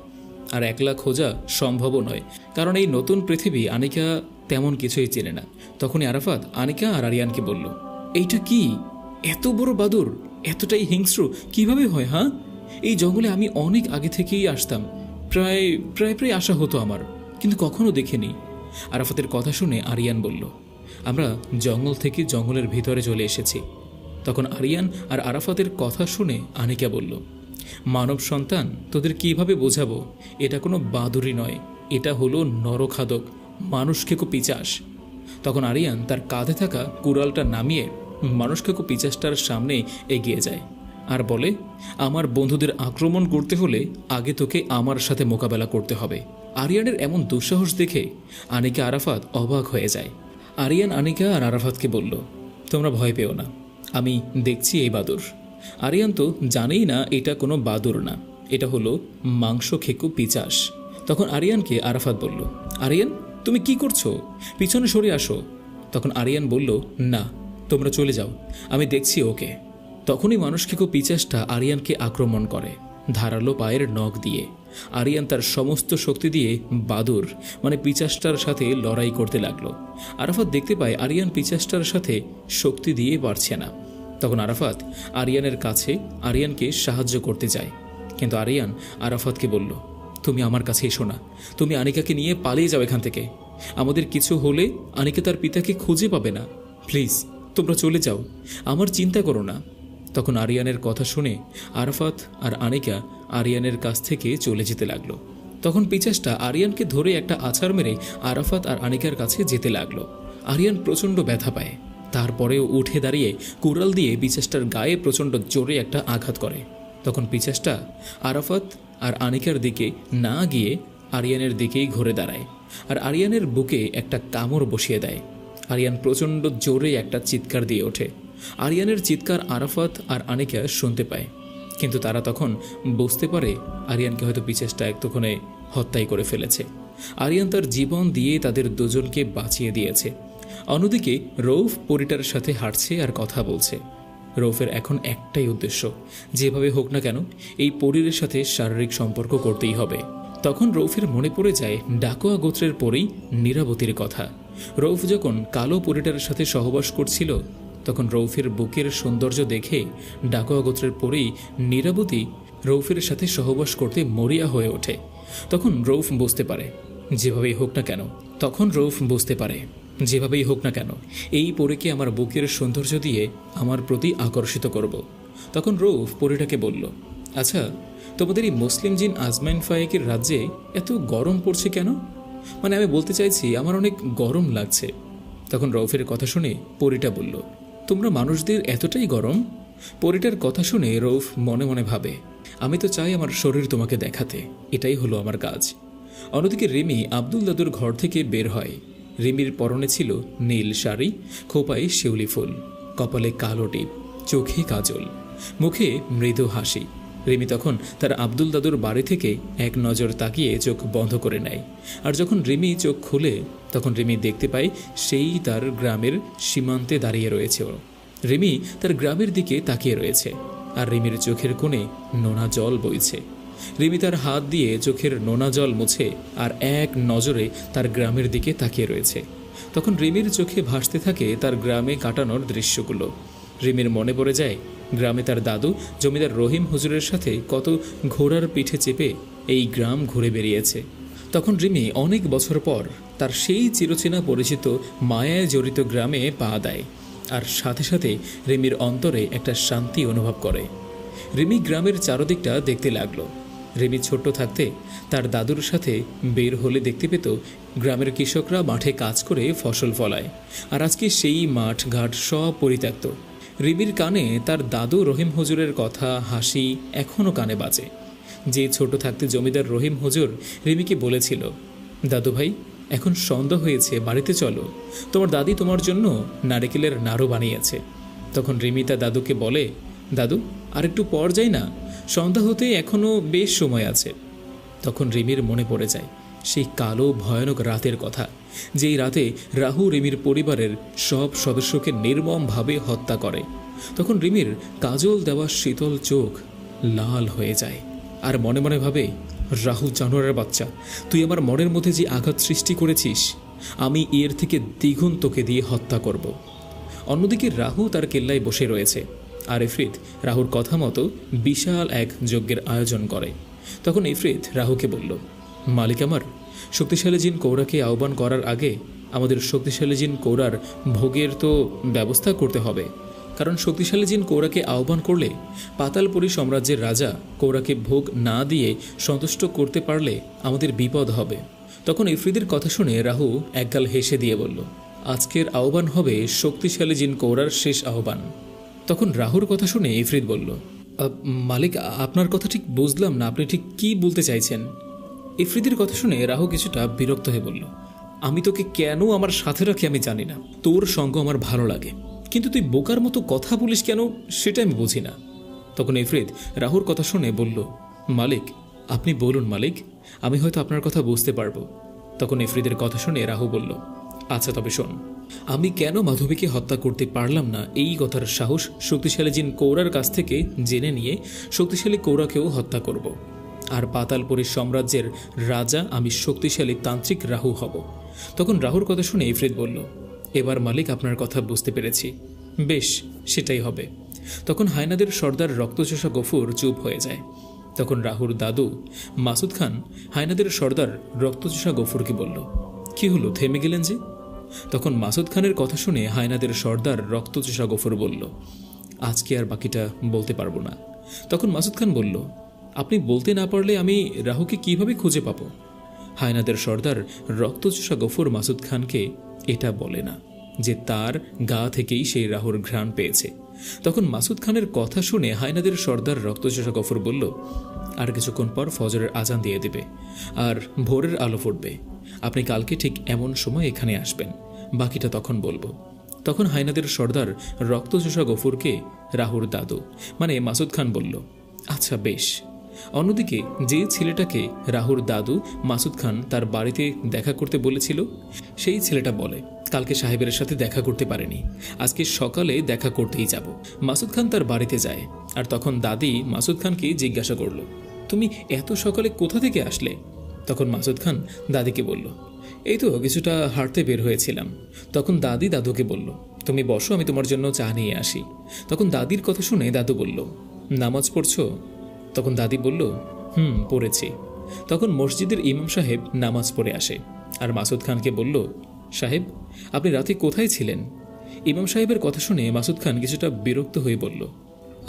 আর একলা খোঁজা সম্ভবও নয়, কারণ এই নতুন পৃথিবী আনিকা তেমন কিছুই চেনে না। তখনই আরাফাত আনিকা আর আরিয়ানকে বলল, এইটা কি? এত বড় বাদুড় এতটাই হিংস্র কিভাবে হয়? হ্যাঁ, এই জঙ্গলে আমি অনেক আগে থেকেই আসতাম, প্রায় প্রায় প্রায় আসা হতো আমার, কিন্তু কখনো দেখিনি। আরাফাতের কথা শুনে আরিয়ান বলল, আমরা জঙ্গল থেকে জঙ্গলের ভিতরে চলে এসেছি। তখন আরিয়ান আর আরাফাতের কথা শুনে আনিকা বলল, মানব সন্তান, তোদের কিভাবে বোঝাবো? এটা কোনো বাদুড়ি নয়, এটা হলো নরখাদক, মানুষ খেকো পিচাস। তখন আরিয়ান তার কাঁধে থাকা কুড়ালটা নামিয়ে মানুষ খেকো পিচাসটার সামনে এগিয়ে যায় আর বলে, আমার বন্ধুদের আক্রমণ করতে হলে আগে তোকে আমার সাথে মোকাবেলা করতে হবে। আরিয়ানের এমন দুঃসাহস দেখে আনিকা আরাফাত অবাক হয়ে যায়। আরিয়ান আনিকা আর আরাফাতকে বলল, তোমরা ভয় পেও না, আমি দেখছি এই বাদুড়। আরিয়ান তো জানেই না এটা কোনো বাদুড় না, এটা হলো মাংস খেকো পিচাস। তখন আরিয়ানকে আরাফাত বলল, আরিয়ান তুমি কি করছো? পিছনে সরে আসো। তখন আরিয়ান বলল, না তোমরা চলে যাও, আমি দেখছি ওকে। তখনই মানুষ খেকো পিচাসটা আরিয়ানকে আক্রমণ করে ধারালো পায়ের নখ দিয়ে। আরিয়ান তার সমস্ত শক্তি দিয়ে বাদুড় মানে পিচাসটার সাথে লড়াই করতে লাগলো। আরাফাত দেখতে পায় আরিয়ান পিচাসটার সাথে শক্তি দিয়ে পারছে না। তখন আরাফাত আরিয়ানের কাছে আরিয়ানকে সাহায্য করতে যায়, কিন্তু আরিয়ান আরাফাতকে বলল, তুমি আমার কাছে এসো না, তুমি আনিকাকে নিয়ে পালিয়ে যাও এখান থেকে। আমাদের কিছু হলে আনিকা তার পিতাকে খুঁজে পাবে না, প্লিজ তোমরা চলে যাও, আমার চিন্তা করো না। তখন আরিয়ানের কথা শুনে আরাফাত আর আনিকা আরিয়ানের কাছ থেকে চলে যেতে লাগলো। তখন পিচাসটা আরিয়ানকে ধরে একটা আছাড় মেরে আরাফাত আর আনিকার কাছে যেতে লাগলো। আরিয়ান প্রচণ্ড ব্যথা পায়, তারপরেও উঠে দাঁড়িয়ে কুড়াল দিয়ে পিচাসটার গায়ে প্রচণ্ড জোরে একটা আঘাত করে। তখন পিচাসটা আরাফাত আর আনিকার দিকে না গিয়ে আরিয়ানের দিকেই ঘুরে দাঁড়ায় আর আরিয়ানের বুকে একটা কামড় বসিয়ে দেয়। আরিয়ান প্রচণ্ড জোরে একটা চিৎকার দিয়ে ওঠে। আরিয়ানের চিৎকার আরাফাত আর আনিকা শুনতে পায়, কিন্তু তারা তখন বুঝতে পারে আরিয়ানকে হয়তো পিচেসটা এতক্ষণে হত্যাই করে ফেলেছে। আরিয়ান তার জীবন দিয়ে তাদের দুজনকে বাঁচিয়ে দিয়েছে। অন্যদিকে রৌফ পরিটার সাথে হাঁটছে আর কথা বলছে। রৌফের এখন একটাই উদ্দেশ্য, যেভাবে হোক না কেন এই পরীর সাথে শারীরিক সম্পর্ক করতেই হবে। তখন রৌফের মনে পড়ে যায় ডাকোয়া গোত্রের পরেই নীরাবতীর কথা। রৌফ যখন কালো পরীটার সাথে সহবাস করছিল, তখন রৌফের বুকের সৌন্দর্য দেখে ডাকোয়া গোত্রের পরেই নীরাবতী রৌফের সাথে সহবাস করতে মরিয়া হয়ে ওঠে। তখন রৌফ বুঝতে পারে যেভাবেই হোক না কেন এই পরীকে আমার বুকের সৌন্দর্য দিয়ে আমার প্রতি আকর্ষিত করব। তখন রৌফ পরীটাকে বলল, আচ্ছা, তোমাদের এই মুসলিম জিন আজমাইন ফায়েকের রাজ্যে এত গরম পড়ছে কেন? মানে আমি বলতে চাইছি আমার অনেক গরম লাগছে। তখন রৌফের কথা শুনে পরীটা বলল, তোমরা মানুষদের এতটাই গরম? পরীটার কথা শুনে রৌফ মনে মনে ভাবে, আমি তো চাই আমার শরীর তোমাকে দেখাতে, এটাই হলো আমার কাজ। অন্যদিকে রিমি আব্দুল দাদুর ঘর থেকে বের হয়। রিমির পরনে ছিল নীল শাড়ি, খোপায় শিউলি ফুল, কপালে কালো টিপ, চোখে কাজল, মুখে মৃদু হাসি। রিমি তখন তার আব্দুল দাদুর বাড়ি থেকে এক নজর তাকিয়ে চোখ বন্ধ করে নেয়। আর যখন রিমি চোখ খুলে, তখন রিমি দেখতে পায় সেই তার গ্রামের সীমান্তে দাঁড়িয়ে রয়েছে। রিমি তার গ্রামের দিকে তাকিয়ে রয়েছে, আর রিমির চোখের কোণে নোনা জল বইছে। রিমি তার হাত দিয়ে চোখের নোনা জল মুছে আর এক নজরে তার গ্রামের দিকে তাকিয়ে রয়েছে। তখন রিমির চোখে ভাসতে থাকে তার গ্রামে কাটানোর দৃশ্যগুলো। রিমির মনে পড়ে যায় গ্রামে তার দাদু জমিদার রহিম হুজুরের সাথে কত ঘোড়ার পিঠে চেপে এই গ্রাম ঘুরে বেরিয়েছে। তখন রিমি অনেক বছর পর তার সেই চিরচেনা পরিচিত মায়ায় জড়িত গ্রামে পা দেয়, আর সাথে সাথে রিমির অন্তরে একটা শান্তি অনুভব করে। রিমি গ্রামের চারদিকটা দেখতে লাগলো। রিমি ছোট্ট থাকতে তার দাদুর সাথে বের হলে দেখতে পেত গ্রামের কৃষকরা মাঠে কাজ করে ফসল ফলায়, আর আজকে সেই মাঠ ঘাট সব পরিত্যক্ত। রিমির কানে তার দাদু রহিম হুজুরের কথা, হাসি এখনও কানে বাজে। যে ছোট থাকতে জমিদার রহিম হুজুর রিমিকে বলেছিল, দাদু ভাই, এখন সন্ধ্যা হয়েছে, বাড়িতে চলো, তোমার দাদি তোমার জন্য নারকেলের নাড়ু বানিয়েছে। তখন রিমি তার দাদুকে বলে, দাদু আর একটু পর যাই না, সন্ধ্যা হতে এখনও বেশ সময় আছে। তখন রিমির মনে পড়ে যায় সেই কালো ভয়ানক রাতের কথা, যেই রাতে রাহু রিমির পরিবারের সব সদস্যকে নির্মমভাবে হত্যা করে। তখন রিমির কাজল দেওয়া শীতল চোখ লাল হয়ে যায়, আর মনে মনে ভাবে, রাহু জানোয়ারের বাচ্চা, তুই আমার মনের মধ্যে যে আঘাত সৃষ্টি করেছিস, আমি এর থেকে দ্বিগুণ তোকে দিয়ে হত্যা করব। অন্যদিকে রাহু তার কেল্লায় বসে রয়েছে, আর ইফরিত রাহুর কথা মতো বিশাল এক যজ্ঞের আয়োজন করে। তখন ইফরিত রাহুকে বলল, মালিক আমার, শক্তিশালী জিন কৌরাকে আহ্বান করার আগে আমাদের শক্তিশালী জিন কৌরার ভোগের তো ব্যবস্থা করতে হবে, কারণ শক্তিশালী জিন কৌরাকে আহ্বান করলে পাতালপুরী সাম্রাজ্যের রাজা কৌরাকে ভোগ না দিয়ে সন্তুষ্ট করতে পারলে আমাদের বিপদ হবে। তখন ইফরিদের কথা শুনে রাহু একগাল হেসে দিয়ে বলল, আজকের আহ্বান হবে শক্তিশালী জিন কৌরার শেষ আহ্বান। তখন রাহুর কথা শুনে ইফরিত বলল, মালিক, আপনার কথা ঠিক বুঝলাম না, আপনি ঠিক কী বলতে চাইছেন? ইফরিদের কথা শুনে রাহু কিছুটা বিরক্ত হয়ে বলল, আমি তোকে কেন আমার সাথে রাখি আমি জানি না, তোর সঙ্গ আমার ভালো লাগে, কিন্তু তুই বোকার মতো কথা বলিস কেন সেটা আমি বুঝি না। তখন ইফরিত রাহুর কথা শুনে বলল, মালিক, আপনি বলুন মালিক, আমি হয়তো আপনার কথা বুঝতে পারবো। তখন ইফরিদের কথা শুনে রাহু বলল, আচ্ছা তবে শোন, আমি কেন মাধবীকে হত্যা করতে পারলাম না এই কথার সাহস শক্তিশালী জিন কৌরার কাছ থেকে জেনে নিয়ে শক্তিশালী কৌরাকেও হত্যা করব। আর পাতালপুরী সাম্রাজ্যের রাজা আমি শক্তিশালী তান্ত্রিক রাহু হব। তখন রাহুর কথা শুনে ইফরিত বলল, এবার মালিক আপনার কথা বুঝতে পেরেছি, বেশ সেটাই হবে। তখন হায়নাদের সর্দার রক্তচোষা গফুর চুপ হয়ে যায়। তখন রাহুর দাদু মাসুদ খান হায়নাদের সর্দার রক্তচোষা গফুরকে বলল, কি হলো, থেমে গেলেন যে? তখন মাসুদ খানের কথা শুনে হায়নাদের সর্দার রক্তচোষা গফুর বলল, আজকে আর বাকিটা বলতে পারবো না। তখন মাসুদ খান বলল, আপনি বলতে না পারলে আমি রাহুকে কিভাবে খুঁজে পাবো? হায়নাদের সর্দার রক্তচোষা গফুর মাসুদ খানকে এটা বলে না যে তার গা থেকেই সেই রাহুর ঘ্রাণ পেয়েছে, তখন মাসুদ খানের কথা শুনে হায়নাদের সর্দার রক্তচোষা গফর বলল, আর কিছুক্ষণ পর ফজরের আজান দিয়ে দেবে আর ভোরের আলো ফুটবে। আপনি কালকে ঠিক এমন সময় এখানে আসবেন, বাকিটা তখন বলবো। তখন হায়নাদের সর্দার রক্তচোষা গফুরকে রাহুর দাদু মানে মাসুদ খান বলল, আচ্ছা বেশ। অন্যদিকে যে ছেলেটাকে রাহুর দাদু মাসুদ খান তার বাড়িতে দেখা করতে বলেছিল, সেই ছেলেটা বলে কালকে সাহেবের সাথে দেখা করতে পারেনি, আজকে সকালে দেখা করতেই যাব। মাসুদ খান তার বাড়িতে যায়, আর তখন দাদি মাসুদ খানকে জিজ্ঞাসা করল, তুমি এত সকালে কোথা থেকে আসলে? তখন মাসুদ খান দাদিকে বলল, এই তো কিছুটা হাঁটতে বের হয়েছিলাম। তখন দাদি দাদুকে বলল, তুমি বসো, আমি তোমার জন্য চা নিয়ে আসি। তখন দাদির কথা শুনে দাদু বলল, নামাজ পড়ছো? তখন দাদি বলল, পড়েছি। তখন মসজিদের ইমাম সাহেব নামাজ পড়ে আসে আর মাসুদ খানকে বলল, সাহেব আপনি রাতে কোথায় ছিলেন? ইমাম সাহেবের কথা শুনে মাসুদ খান কিছুটা বিরক্ত হয়ে বলল,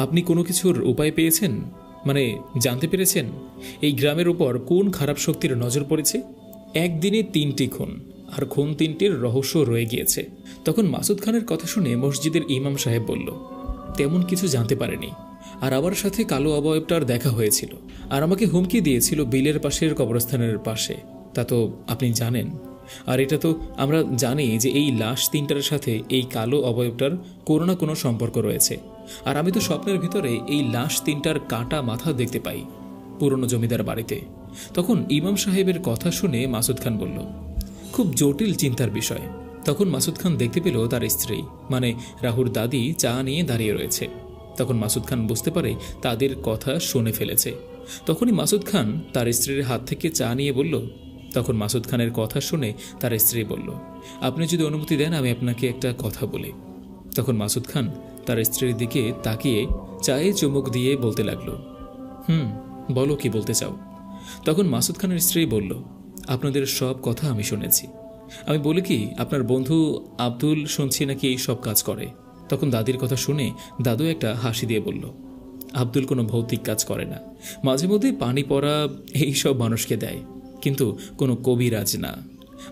আপনি কোনো কিছুর উপায় পেয়েছেন? মানে জানতে পেরেছেন এই গ্রামের উপর কোন খারাপ শক্তির নজর পড়েছে? একদিনে 3টি খুন, আর খুন 3টির রহস্য রয়ে গিয়েছে। তখন মাসুদ খানের কথা শুনে মসজিদের ইমাম সাহেব বলল, তেমন কিছু জানতে পারেনি, আর আমার সাথে কালো অবয়বটার দেখা হয়েছিল আর আমাকে হুমকি দিয়েছিল বিলের পাশের কবরস্থানের পাশে, তা তো আপনি জানেন। আর এটা তো আমরা জানি যে এই লাশ 3টার সাথে এই কালো অবয়বটার কোনো না কোনো সম্পর্ক রয়েছে। আর আমি তো স্বপ্নের ভিতরে এই লাশ 3টার কাটা মাথা দেখতে পাই পুরনো জমিদার বাড়িতে। তখন ইমাম সাহেবের কথা শুনে মাসুদ খান বলল, খুব জটিল চিন্তার বিষয়। তখন মাসুদ খান দেখতে পেল তার স্ত্রী মানে রাহুর দাদি চা নিয়ে দাঁড়িয়ে রয়েছে। তখন মাসুদ খান বুঝতে পারে তাদের কথা শুনে ফেলেছে। তখনই মাসুদ খান তার স্ত্রীর হাত থেকে চা নিয়ে বলল, তখন মাসুদ খানের কথা শুনে তার স্ত্রী বলল, আপনি যদি অনুমতি দেন আমি আপনাকে একটা কথা বলি। তখন মাসুদ খান তার স্ত্রীর দিকে তাকিয়ে চায়ে চুমুক দিয়ে বলতে লাগলো, বলো কি বলতে চাও? তখন মাসুদ খানের স্ত্রী বলল, আপনাদের সব কথা আমি শুনেছি। আমি বলি কি, আপনার বন্ধু আব্দুল শুনছি নাকি এই সব কাজ করে। তখন দাদির কথা শুনে দাদু একটা হাসি দিয়ে বলল, আব্দুল কোনো ভৌতিক কাজ করে না, মাঝে মধ্যে পানি পড়া এই সব মানুষকে দেয়, কিন্তু কোনো কবিরাজ না।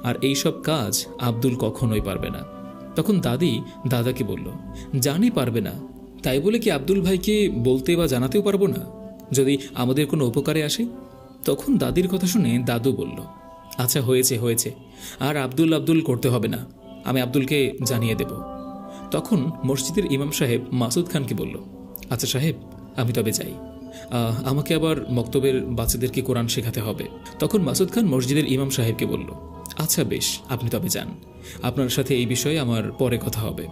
আর এই সব কাজ আব্দুল কখনোই পারবে না। তখন দাদি দাদাকে বলল, জানি পারবে না, তাই বলে কি আব্দুল ভাইকে বলতে বা জানাতেও পারবো না যদি আমাদের কোনো উপকারে আসে? তখন দাদির কথা শুনে দাদু বলল, আচ্ছা হয়েছে হয়েছে, আর আব্দুল করতে হবে না, আমি আব্দুলকে জানিয়ে দেব। তখন মসজিদের ইমাম সাহেব মাসুদ খানকে বলল, আচ্ছা সাহেব আমি তবে যাই, আমাকে আবার মক্তবের বাচ্চাদেরকে কোরআন শেখাতে হবে। তখন মাসুদ খান মসজিদের ইমাম সাহেবকে বলল, আচ্ছা বেশ, আপনি তবে যান, আপনার সাথে এই বিষয়ে আমার পরে কথা হবে।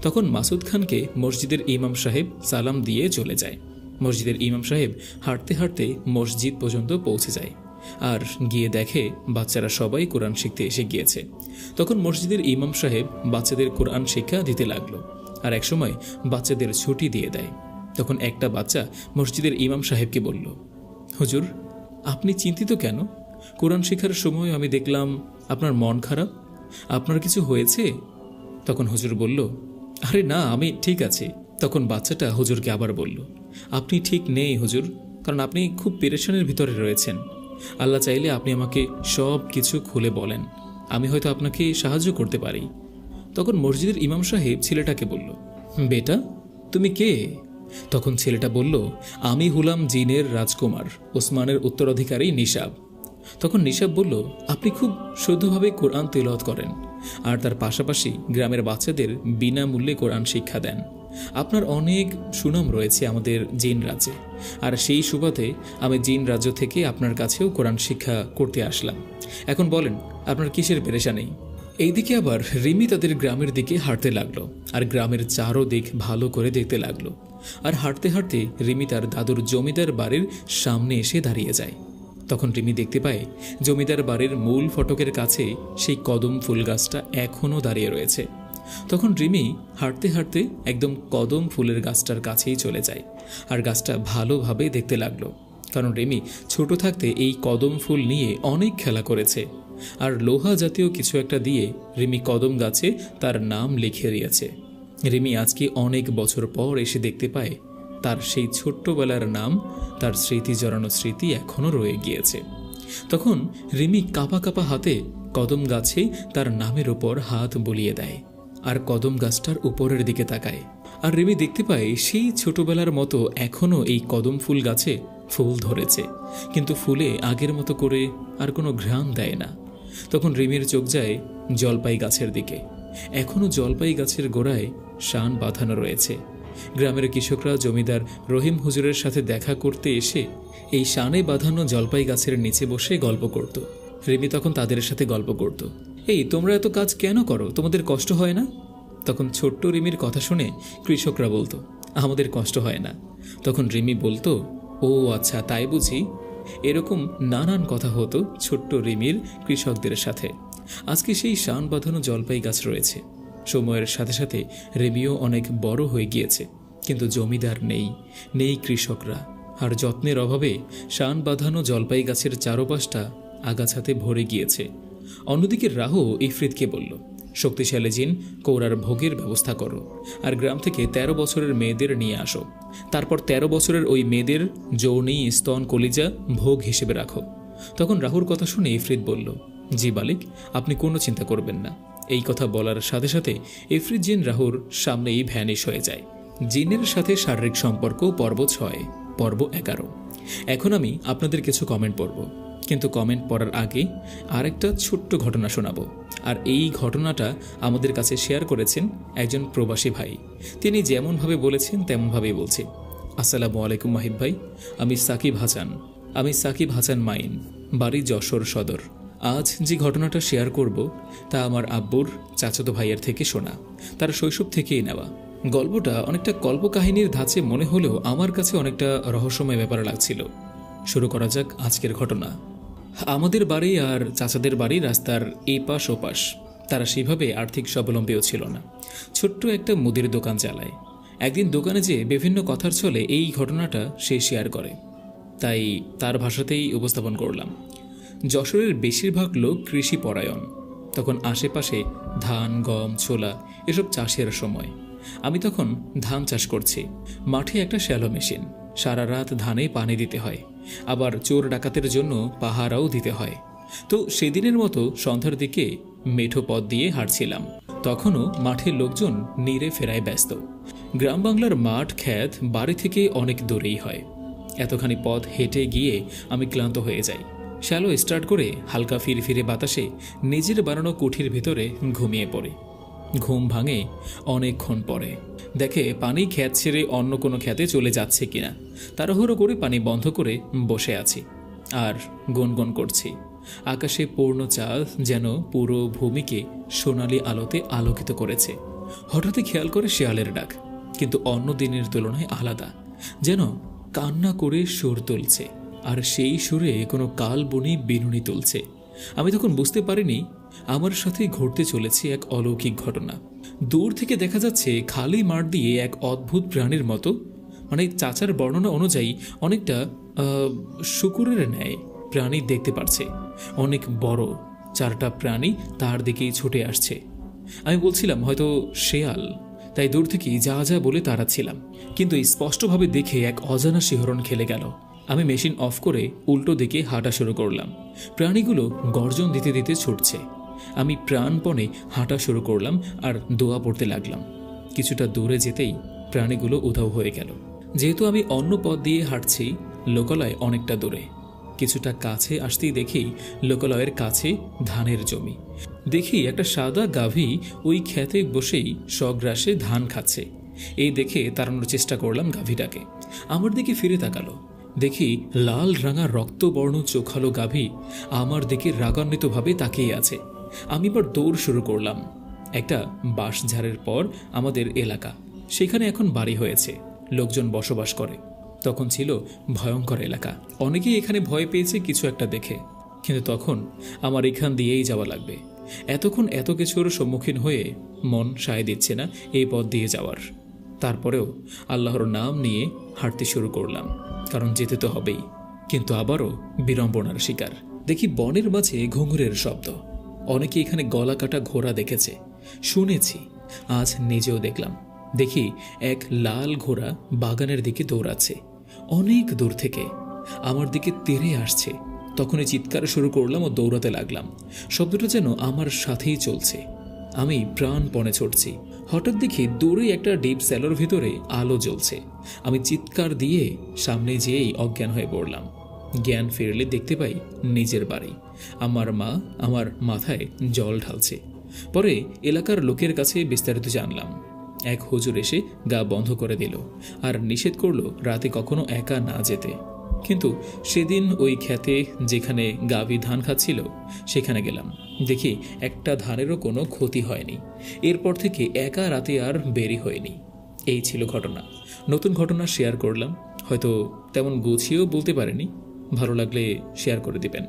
তখন মাসুদ খানকে মসজিদের ইমাম সাহেব সালাম দিয়ে চলে যায়। মসজিদের ইমাম সাহেব হাঁটতে হাঁটতে মসজিদ পর্যন্ত পৌঁছে যায় আর গিয়ে দেখে বাচ্চারা সবাই কোরআন শিখতে এসে গিয়েছে। তখন মসজিদের ইমাম সাহেব বাচ্চাদের কোরআন শিক্ষা দিতে লাগলো আর একসময় বাচ্চাদের ছুটি দিয়ে দেয়। তখন একটা বাচ্চা মসজিদের ইমাম সাহেবকে বলল, হুজুর আপনি চিন্তিত কেন? কোরআন শেখার সময় আমি দেখলাম আপনার মন খারাপ, আপনার কিছু হয়েছে? তখন হুজুর বলল, আরে না, আমি ঠিক আছি। তখন বাচ্চাটা হুজুরকে আবার বলল, আপনি ঠিক নেই হুজুর, কারণ আপনি খুব পেরেশানের ভিতরে রয়েছেন। আল্লাহ চাইলে আপনি আমাকে সব কিছু খুলে বলেন, আমি হয়তো আপনাকে সাহায্য করতে পারি। তখন মসজিদের ইমাম সাহেব ছেলেটাকে বলল, বেটা তুমি কে? তখন ছেলেটা বলল, আমি হলাম জিনের রাজকুমার ওসমানের উত্তরাধিকারী নিশাব। তখন নিশাব বলল, আপনি খুব শুদ্ধভাবে কোরআন তিলাওয়াত করেন আর তার পাশাপাশি গ্রামের বাচ্চাদের বিনামূল্যে কোরআন শিক্ষা দেন। আপনার অনেক সুনাম রয়েছে আমাদের জিন রাজ্যে, আর সেই সুবাদে আমি জিন রাজ্য থেকে আপনার কাছেও কোরআন শিক্ষা করতে আসলাম। এখন বলেন আপনার কিসের পেরেশানি? এইদিকে আবার রিমি তাদের গ্রামের দিকে হাঁটতে লাগলো আর গ্রামের চারোদিক ভালো করে দেখতে লাগলো। আর হাঁটতে হাঁটতে রিমি তার দাদুর জমিদার বাড়ির সামনে এসে দাঁড়িয়ে যায়। তখন রিমি দেখতে পায় জমিদার বাড়ির মূল ফটকের কাছে সেই কদম ফুল গাছটা এখনও দাঁড়িয়ে রয়েছে। তখন রিমি হাঁটতে হাঁটতে একদম কদম ফুলের গাছটার কাছেই চলে যায় আর গাছটা ভালোভাবে দেখতে লাগলো, কারণ রিমি ছোট থাকতে এই কদম ফুল নিয়ে অনেক খেলা করেছে। আর লোহা জাতীয় কিছু একটা দিয়ে রিমি কদম গাছে তার নাম লিখে দিয়েছে। রিমি আজকে অনেক বছর পর এসে দেখতে পায় তার সেই ছোট্টবেলার নাম, তার স্মৃতি জড়ানো স্মৃতি এখনও রয়ে গিয়েছে। তখন রিমি কাঁপা কাঁপা হাতে কদম গাছে তার নামের ওপর হাত বুলিয়ে দেয় আর কদম গাছটার উপরের দিকে তাকায় আর রিমি দেখতে পায় সেই ছোটবেলার মতো এখনও এই কদম ফুল গাছে ফুল ধরেছে, কিন্তু ফুলে আগের মতো করে আর কোনো ঘ্রাণ দেয় না। তখন রিমির চোখ যায় জলপাই গাছের দিকে। এখনও জলপাই গাছের গোড়ায় শান বাঁধানো রয়েছে। গ্রামের কৃষকরা জমিদার রহিম হুজুরের সাথে দেখা করতে এসে এই শানে বাঁধানো জলপাই গাছের নিচে বসে গল্প করত। রিমি তখন তাদের সাথে গল্প করত, এই তোমরা এত কাজ কেন করো, তোমাদের কষ্ট হয় না? তখন ছোট্ট রিমির কথা শুনে কৃষকরা বলতো, আমাদের কষ্ট হয় না। তখন রিমি বলতো, ও আচ্ছা তাই বুঝি। এরকম নানান কথা হতো ছোট্ট রিমির কৃষকদের সাথে। আজকে সেই শান বাঁধানো জলপাই গাছ রয়েছে। সময়ের সাথে সাথে রিমিও অনেক বড় হয়ে গিয়েছে, কিন্তু জমিদার নেই কৃষকরা। আর যত্নের অভাবে শান বাঁধানো জলপাই গাছের চারপাশটা আগাছাতে ভরে গিয়েছে। অন্যদিকে রাহু ইফরিতকে বলল, শক্তিশালী জিন কৌরার ভোগের ব্যবস্থা করো, আর গ্রাম থেকে 13 বছরের মেয়েদের নিয়ে আসো। তারপর 13 বছরের ওই মেয়েদের যৌনি, স্তন, কলিজা ভোগ হিসেবে রাখো। তখন রাহুর কথা শুনে ইফরিত বলল, জি মালিক, আপনি কোনো চিন্তা করবেন না। এই কথা বলার সাথে সাথে ইফরিত জিন রাহুর সামনেই ভ্যানিশ হয়ে যায়। জিনের সাথে শারীরিক সম্পর্ক পর্ব 6, পর্ব 11। এখন আমি আপনাদের কিছু কমেন্ট পড়ব, কিন্তু কমেন্ট পড়ার আগে আরেকটা ছোট্ট ঘটনা শোনাবো। আর এই ঘটনাটা আমাদের কাছে শেয়ার করেছেন একজন প্রবাসী ভাই। তিনি যেমনভাবে বলেছেন তেমনভাবেই বলছি। আসসালামু আলাইকুম মাহিব ভাই, আমি সাকিব হাসান মাইন, বাড়ি যশোর সদর। আজ যে ঘটনাটা শেয়ার করব তা আমার আব্বুর চাচাতো ভাইয়ের থেকে শোনা, তার শৈশব থেকেই নেওয়া। গল্পটা অনেকটা কল্পকাহিনীর ধাঁচে মনে হলেও আমার কাছে অনেকটা রহস্যময় ব্যাপার লাগছিল। শুরু করা যাক আজকের ঘটনা। আমাদের বাড়ি আর চাচাদের বাড়ি রাস্তার এপাশ ওপাশ। তারা সেভাবে আর্থিক স্বাবলম্বীও ছিল না। ছোট্ট একটা মুদির দোকান চালায়। একদিন দোকানে যেয়ে বিভিন্ন কথার ছলে এই ঘটনাটা সে শেয়ার করে, তাই তার ভাষাতেই উপস্থাপন করলাম। যশোরের বেশিরভাগ লোক কৃষি পরায়ণ। তখন আশেপাশে ধান, গম, ছোলা এসব চাষের সময়। আমি তখন ধান চাষ করছি। মাঠে একটা শ্যালো মেশিন, সারা রাত ধানে পানি দিতে হয়, আবার চোর ডাকাতের জন্য পাহারাও দিতে হয়। তো সেদিনের মতো সন্ধ্যার দিকে মেঠো পথ দিয়ে হাঁটছিলাম। তখনও মাঠের লোকজন নিরে ফেরায় ব্যস্ত। গ্রাম বাংলার মাঠ ক্ষেত বাড়ি থেকে অনেক দূরেই হয়। এতখানি পথ হেঁটে গিয়ে আমি ক্লান্ত হয়ে যাই। শ্যালো স্টার্ট করে হালকা ফিরফিরে বাতাসে নিজের বানানো কুঠির ভেতরে ঘুমিয়ে পড়ে। ঘুম ভাঙে অনেকক্ষণ পরে। দেখে পানি ক্ষেত ছেড়ে অন্য কোনো ক্ষেতে চলে যাচ্ছে কিনা। তাড়াহুড়ো করে পানি বন্ধ করে বসে আছি আর গুনগুন করছি। আকাশে পূর্ণ চাঁদ যেন পুরো ভূমিকে সোনালি আলোতে আলোকিত করেছে। হঠাৎই খেয়াল করে শেয়ালের ডাক, কিন্তু অন্য দিনের তুলনায় আলাদা, যেন কান্না করে সুর তুলছে, আর সেই সুরে কোনো কালবনী বিনুনি তুলছে। আমি তখন বুঝতে পারিনি আমার সাথে ঘটতে চলেছে এক অলৌকিক ঘটনা। দূর থেকে দেখা যাচ্ছে খালি মাঠ দিয়ে এক অদ্ভুত প্রাণীর মতো, মানে চাচার বর্ণনা অনুযায়ী অনেকটা শুকুরের ন্যায় প্রাণী দেখতে পারছে। অনেক বড় 4টা প্রাণী তার দিকেই ছুটে আসছে। আমি বলছিলাম হয়তো শেয়াল, তাই দূর থেকেই যা যা বলে তাড়াচ্ছিলাম, কিন্তু স্পষ্টভাবে দেখে এক অজানা শিহরণ খেলে গেল। আমি মেশিন অফ করে উল্টো দিকে হাঁটা শুরু করলাম। প্রাণীগুলো গর্জন দিতে দিতে ছুটছে। আমি প্রাণপণে হাঁটা শুরু করলাম আর দোয়া পড়তে লাগলাম। কিছুটা দূরে যেতেই প্রাণীগুলো উধাও হয়ে গেল। যেহেতু আমি অন্য পথ দিয়ে হাঁটছি, লোকালয় অনেকটা দূরে। কিছুটা কাছে আসতেই দেখি লোকালয়ের কাছে ধানের জমি। দেখি একটা সাদা গাভী ওই ক্ষেতে বসেই সগ্রাসে ধান খাচ্ছে। এই দেখে তাড়ানোর চেষ্টা করলাম গাভীটাকে। আমার দিকে ফিরে তাকালো। দেখি লাল রাঙা রক্তবর্ণ চোখালো গাভী আমার দিকে রাগান্বিতভাবে তাকিয়ে আছে। আমি এবার দৌড় শুরু করলাম। একটা বাঁশঝাড়ের পর আমাদের এলাকা, সেখানে এখন বাড়ি হয়েছে, লোকজন বসবাস করে। তখন ছিল ভয়ঙ্কর এলাকা। অনেকেই এখানে ভয় পেয়েছে কিছু একটা দেখে, কিন্তু তখন আমার এখান দিয়েই যাওয়া লাগবে। এতক্ষণ এত কিছুর সম্মুখীন হয়ে মন সায় দিচ্ছে না এই পথ দিয়ে যাওয়ার। তারপরেও আল্লাহর নাম নিয়ে হাঁটতে শুরু করলাম, কারণ যেতে তো হবেই। কিন্তু আবারও বিড়ম্বনার শিকার। দেখি বনের মাঝে ঘুঙুরের শব্দ। অনেকে এখানে গলা কাটা ঘোড়া দেখেছে, শুনেছি, আজ নিজেও দেখলাম। দেখি এক লাল ঘোড়া বাগানের দিকে দৌড়াচ্ছে অনেক দূর থেকে, আমার দিকে তেড়ে আসছে। তখনই চিৎকার শুরু করলাম ও দৌড়াতে লাগলাম। শব্দটা যেন আমার সাথেই চলছে। আমি প্রাণপণে ছুটছি। হঠাৎ দেখি দূরে একটা ডিপ স্যালোর ভিতরে আলো জ্বলছে। আমি চিৎকার দিয়ে সামনে যেয়েই অজ্ঞান হয়ে পড়লাম। জ্ঞান ফিরলে দেখতে পাই নিজের বাড়ি। আমার মা আমার মাথায় জল ঢালছে। পরে এলাকার লোকের কাছে বিস্তারিত জানলাম। এক হুজুর এসে গা বন্ধ করে দিল আর নিষেধ করলো রাতে কখনো একা না যেতে। কিন্তু সেদিন ওই ক্ষেতে যেখানে গাভী ধান খাচ্ছিল সেখানে গেলাম। দেখি একটা ধানেরও কোনো ক্ষতি হয়নি। এরপর থেকে একা রাতে আর বেরি হয়নি। এই ছিল ঘটনা। নতুন ঘটনা শেয়ার করলাম, হয়তো তেমন গুছিয়েও বলতে পারিনি। ভালো লাগলে শেয়ার করে দিবেন।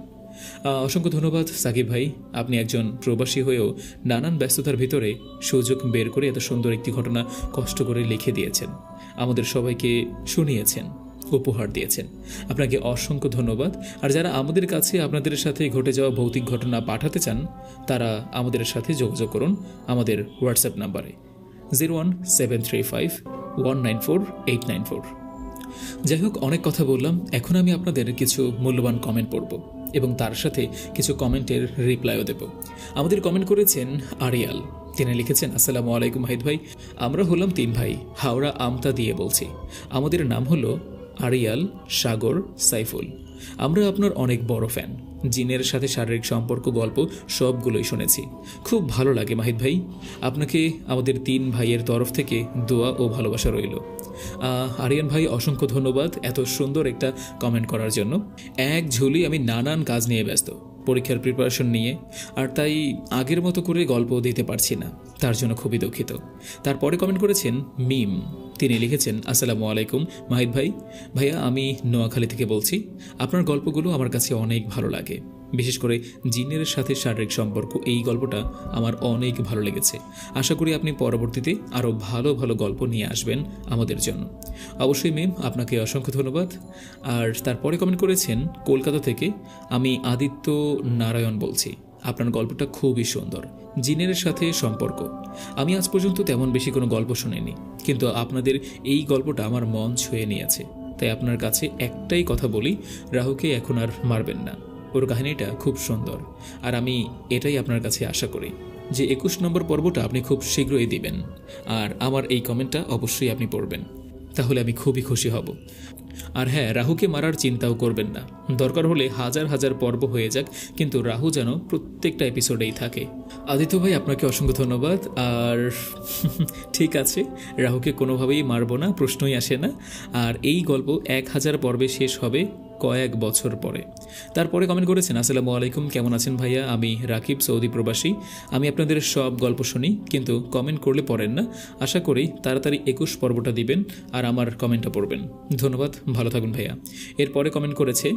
অসংখ্য ধন্যবাদ সাকিব ভাই। আপনি একজন প্রবাসী হয়েও নানান ব্যস্ততার ভিতরে সুযোগ বের করে এত সুন্দর একটি ঘটনা কষ্ট করে লিখে দিয়েছেন, আমাদের সবাইকে শুনিয়েছেন, উপহার দিয়েছেন। আপনাকে অসংখ্য ধন্যবাদ। আর যারা আমাদের কাছে আপনাদের সাথে ঘটে যাওয়া ভৌতিক ঘটনা পাঠাতে চান তারা আমাদের সাথে যোগাযোগ করুন আমাদের হোয়াটসঅ্যাপ নাম্বারে 01735194894। যাই হোক, অনেক কথা বললাম। এখন আমি আপনাদের কিছু মূল্যবান কমেন্ট পড়ব এবং তার সাথে কিছু কমেন্টের রিপ্লাইও দেব। আমাদের কমেন্ট করেছেন আরিয়াল। তিনি লিখেছেন, আসসালামু আলাইকুম মাহিদ ভাই, আমরা হলাম 3 ভাই, হাওড়া আমতা দিয়ে বলছি। আমাদের নাম হলো আরিয়াল, সাগর, সাইফুল। আমরা আপনার অনেক বড় ফ্যান। জিনের সাথে শারীরিক সম্পর্ক গল্প সবগুলোই শুনেছি, খুব ভালো লাগে মাহিদ ভাই। আপনাকে আমাদের 3 ভাইয়ের তরফ থেকে দোয়া ও ভালোবাসা রইল। আরিয়ান ভাই, অসংখ্য ধন্যবাদ এত সুন্দর একটা কমেন্ট করার জন্য। এক ঝুলি আমি নানান কাজ নিয়ে ব্যস্ত, পরীক্ষার প্রিপারেশন নিয়ে, আর তাই আগের মতো করে গল্প দিতে পারছি না, তার জন্য খুবই দুঃখিত। তারপরে কমেন্ট করেছেন মিম। তিনি লিখেছেন, আসসালামু আলাইকুম মাহিদ ভাই, ভাইয়া আমি নোয়াখালী থেকে বলছি। আপনার গল্পগুলো আমার কাছে অনেক ভালো লাগে, বিশেষ করে জিনের সাথে শারীরিক সম্পর্ক, এই গল্পটা আমার অনেক ভালো লেগেছে। আশা করি আপনি পরবর্তীতে আরও ভালো ভালো গল্প নিয়ে আসবেন আমাদের জন্য। অবশ্যই ম্যাম, আপনাকে অসংখ্য ধন্যবাদ। আর তারপরে কমেন্ট করেছেন কলকাতা থেকে, আমি আদিত্য নারায়ণ বলছি। আপনার গল্পটা খুবই সুন্দর, জিনের সাথে সম্পর্ক। আমি আজ পর্যন্ত তেমন বেশি কোনো গল্প শুনিনি, কিন্তু আপনাদের এই গল্পটা আমার মন ছুঁয়ে নিয়েছে। তাই আপনার কাছে একটাই কথা বলি, রাহুকে এখন আর মারবেন না। ওর কাহিনীটা খুব সুন্দর, আর আমি এটাই আপনার কাছে আশা করি যে 21 নম্বর পর্বটা আপনি খুব শীঘ্রই দিবেন। আর আমার এই কমেন্টটা অবশ্যই আপনি পড়বেন, তাহলে আমি খুবই খুশি হব। আর হ্যাঁ, রাহুকে মারার চিন্তাও করবেন না, দরকার হলে হাজার হাজার পর্ব হয়ে যাক, কিন্তু রাহু যেন প্রত্যেকটা এপিসোডেই থাকে। আদিত্য ভাই, আপনাকে অসংখ্য ধন্যবাদ। আর ঠিক আছে, রাহুকে কোনোভাবেই মারবো না, প্রশ্নই আসে না। আর এই গল্প 1000 পর্বে শেষ হবে কয়েক বছর পরে। তারপরে কমেন্ট করেছেন, আসসালামু আলাইকুম, কেমন আছেন ভাইয়া? আমি রাকিব, সৌদি প্রবাসী। আমি আপনাদের সব গল্প শুনি, কিন্তু কমেন্ট করলে পড়েন না। আশা করি তাড়াতাড়ি 21 পর্বটা দিবেন আর আমার কমেন্টটা পড়বেন। ধন্যবাদ, ভালো থাকুন ভাইয়া। এরপরে কমেন্ট করেছে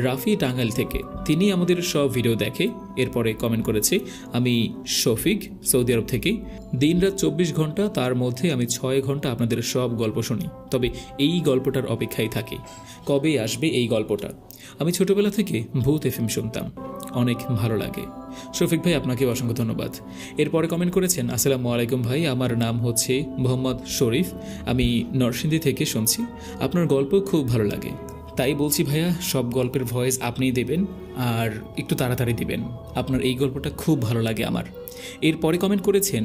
রাফি, টাঙ্গাইল থেকে। তিনি আমাদের সব ভিডিও দেখে। এরপরে কমেন্ট করেছে, আমি শফিক, সৌদি আরব থেকে। দিনরাত 24 ঘন্টা, তার মধ্যে আমি 6 ঘন্টা আপনাদের সব গল্প শুনি। তবে এই গল্পটার অপেক্ষায় থাকি, কবে আসবে এই গল্পটা। আমি ছোটবেলা থেকে ভূত এফএম শুনতাম, অনেক ভালো লাগে। শফিক ভাই, আপনাকে অসংখ্য ধন্যবাদ। এরপরে কমেন্ট করেছেন, আসসালামু আলাইকুম ভাই, আমার নাম হচ্ছে মোহাম্মদ শরীফ, আমি নরসিংদী থেকে শুনছি। আপনার গল্প খুব ভালো লাগে, তাই বলছি ভাইয়া সব গল্পের ভয়েস আপনিই দেবেন, আর একটু তাড়াতাড়ি দিবেন। আপনার এই গল্পটা খুব ভালো লাগে আমার। এরপরে কমেন্ট করেছেন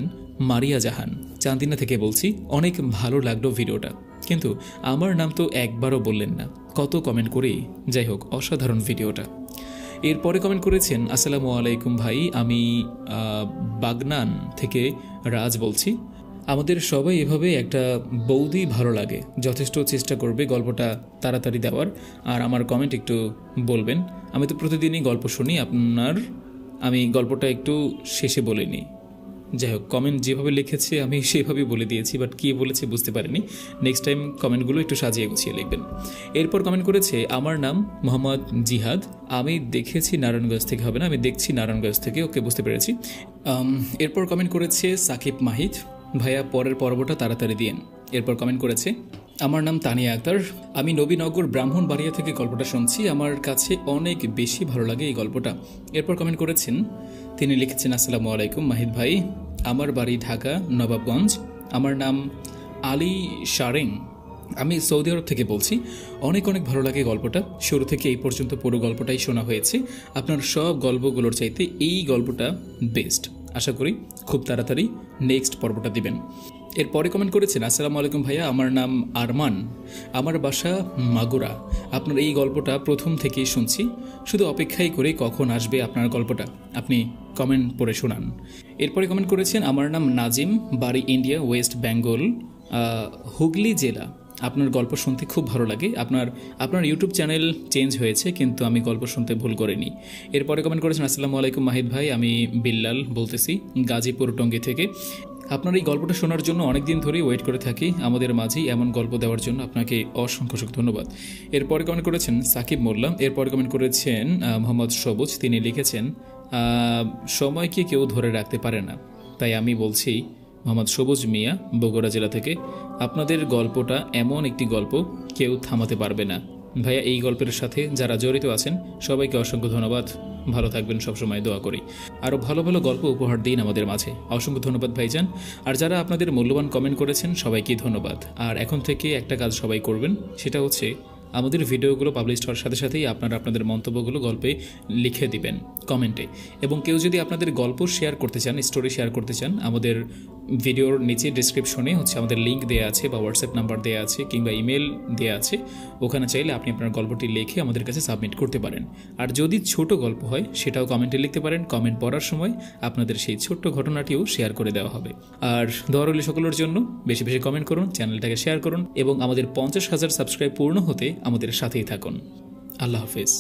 মারিয়া জাহান, চান্দিনা থেকে বলছি। অনেক ভালো লাগলো ভিডিওটা, কিন্তু আমার নাম তো একবারও বললেন না, কত কমেন্ট করেই। যাই হোক, অসাধারণ ভিডিওটা। এরপরে কমেন্ট করেছেন, আসসালামু আলাইকুম ভাই, আমি বাগনান থেকে রাজ বলছি। আমাদের সবাই এভাবে একটা বৌদি ভালো লাগে, যথেষ্ট চেষ্টা করবে গল্পটা তাড়াতাড়ি দেওয়ার। আর আমার কমেন্ট একটু বলবেন। আমি তো প্রতিদিনই গল্প শুনি আপনার, আমি গল্পটা একটু শেষে বলিনি। যাই হোক, কমেন্ট যেভাবে লিখেছে আমি সেভাবেই বলে দিয়েছি, বাট কী বলেছে বুঝতে পারিনি। নেক্সট টাইম কমেন্টগুলো একটু সাজিয়ে গুছিয়ে লিখবেন। এরপর কমেন্ট করেছে, আমার নাম মোহাম্মদ জিহাদ, আমি দেখেছি নারায়ণগঞ্জ থেকে, হবে না, আমি দেখছি নারায়ণগঞ্জ থেকে। ওকে, বুঝতে পেরেছি। এরপর কমেন্ট করেছে সাকিব মাহিদ, ভাইয়া পরের পর্বটা তাড়াতাড়ি দিয়েন। এরপর কমেন্ট করেছে, আমার নাম তানিয়া আক্তার, আমি নবীনগর ব্রাহ্মণবাড়িয়া থেকে গল্পটা শুনছি, আমার কাছে অনেক বেশি ভালো লাগে এই গল্পটা। এরপর কমেন্ট করেছেন, তিনি লিখেছেন, আসসালামু আলাইকুম মাহিদ ভাই, আমার বাড়ি ঢাকা নবাবগঞ্জ, আমার নাম আলী শারেং, আমি সৌদি আরব থেকে বলছি। অনেক অনেক ভালো লাগে গল্পটা, শুরু থেকে এই পর্যন্ত পুরো গল্পটাই শোনা হয়েছে। আপনার সব গল্পগুলোর চাইতে এই গল্পটা বেস্ট, আশা করি খুব তাড়াতাড়ি নেক্সট পর্বটা দিবেন। এরপরে কমেন্ট করেছেন, আসসালামু আলাইকুম ভাইয়া, আমার নাম আরমান, আমার বাসা মাগুরা। আপনার এই গল্পটা প্রথম থেকেই শুনছি, শুধু অপেক্ষাই করে কখন আসবে আপনার গল্পটা, আপনি কমেন্ট পড়ে শোনান। এরপরে কমেন্ট করেছেন, আমার নাম নাজিম, বাড়ি ইন্ডিয়া, ওয়েস্ট বেঙ্গল, হুগলি জেলা। আপনার গল্প শুনতে খুব ভালো লাগে। আপনার ইউটিউব চ্যানেল চেঞ্জ হয়েছে, কিন্তু আমি গল্প শুনতে ভুল করিনি। এরপরে কমেন্ট করেছেন, আসসালামু আলাইকুম মাহিদ ভাই, আমি বিল্লাল বলতেছি গাজীপুর টঙ্গী থেকে। আপনার এই গল্পটা শোনার জন্য অনেক দিন ধরেই ওয়েট করে থাকি, আমাদের মাঝেই এমন গল্প দেওয়ার জন্য আপনাকে অসংখ্য ধন্যবাদ। এরপরে কমেন্ট করেছেন সাকিব মোল্লা। এরপরে কমেন্ট করেছেন মোহাম্মদ সবুজ, তিনি লিখেছেন, সময়কে কেউ ধরে রাখতে পারে না, তাই আমি বলছি, মোহাম্মদ সবুজ মিয়া, বগুড়া জেলা থেকে, আপনাদের গল্পটা এমন একটি গল্প কেউ থামাতে পারবে না। ভাইয়া, এই গল্পের সাথে যারা জড়িত আছেন সবাইকে অসংখ্য ধন্যবাদ। ভালো থাকবেন, সবসময় দোয়া করি। আরও ভালো ভালো গল্প উপহার দিন আমাদের মাঝে। অসংখ্য ধন্যবাদ ভাইজান। আর যারা আপনাদের মূল্যবান কমেন্ট করেছেন সবাইকে ধন্যবাদ। আর এখন থেকে একটা কাজ সবাই করবেন, সেটা হচ্ছে আমাদের ভিডিওগুলো পাবলিশ হওয়ার সাথে সাথেই আপনারা আপনাদের মন্তব্যগুলো গল্পে লিখে দিবেন কমেন্টে। এবং কেউ যদি আপনাদের গল্প শেয়ার করতে চান, স্টোরি শেয়ার করতে চান, আমাদের ভিডিওর নিচে ডিসক্রিপশনে আমাদের লিঙ্ক দেওয়া আছে, বা হোয়াটসঅ্যাপ নাম্বার দেওয়া আছে, কিংবা ইমেল দেওয়া আছে, ওখানে চাইলে আপনি আপনার গল্পটি লিখে আমাদের কাছে সাবমিট করতে পারেন। আর যদি ছোট গল্প হয় সেটাও কমেন্টে লিখতে পারেন, কমেন্ট পড়ার সময় আপনাদের সেই ছোট্ট ঘটনাটিও শেয়ার করে দেওয়া হবে। আর দোয়া রইল সকলের জন্য, বেশি বেশি কমেন্ট করুন, চ্যানেলটাকে শেয়ার করুন, এবং আমাদের 50,000 সাবস্ক্রাইব পূর্ণ হতে আমাদের সাথেই থাকুন। আল্লাহ হাফেজ।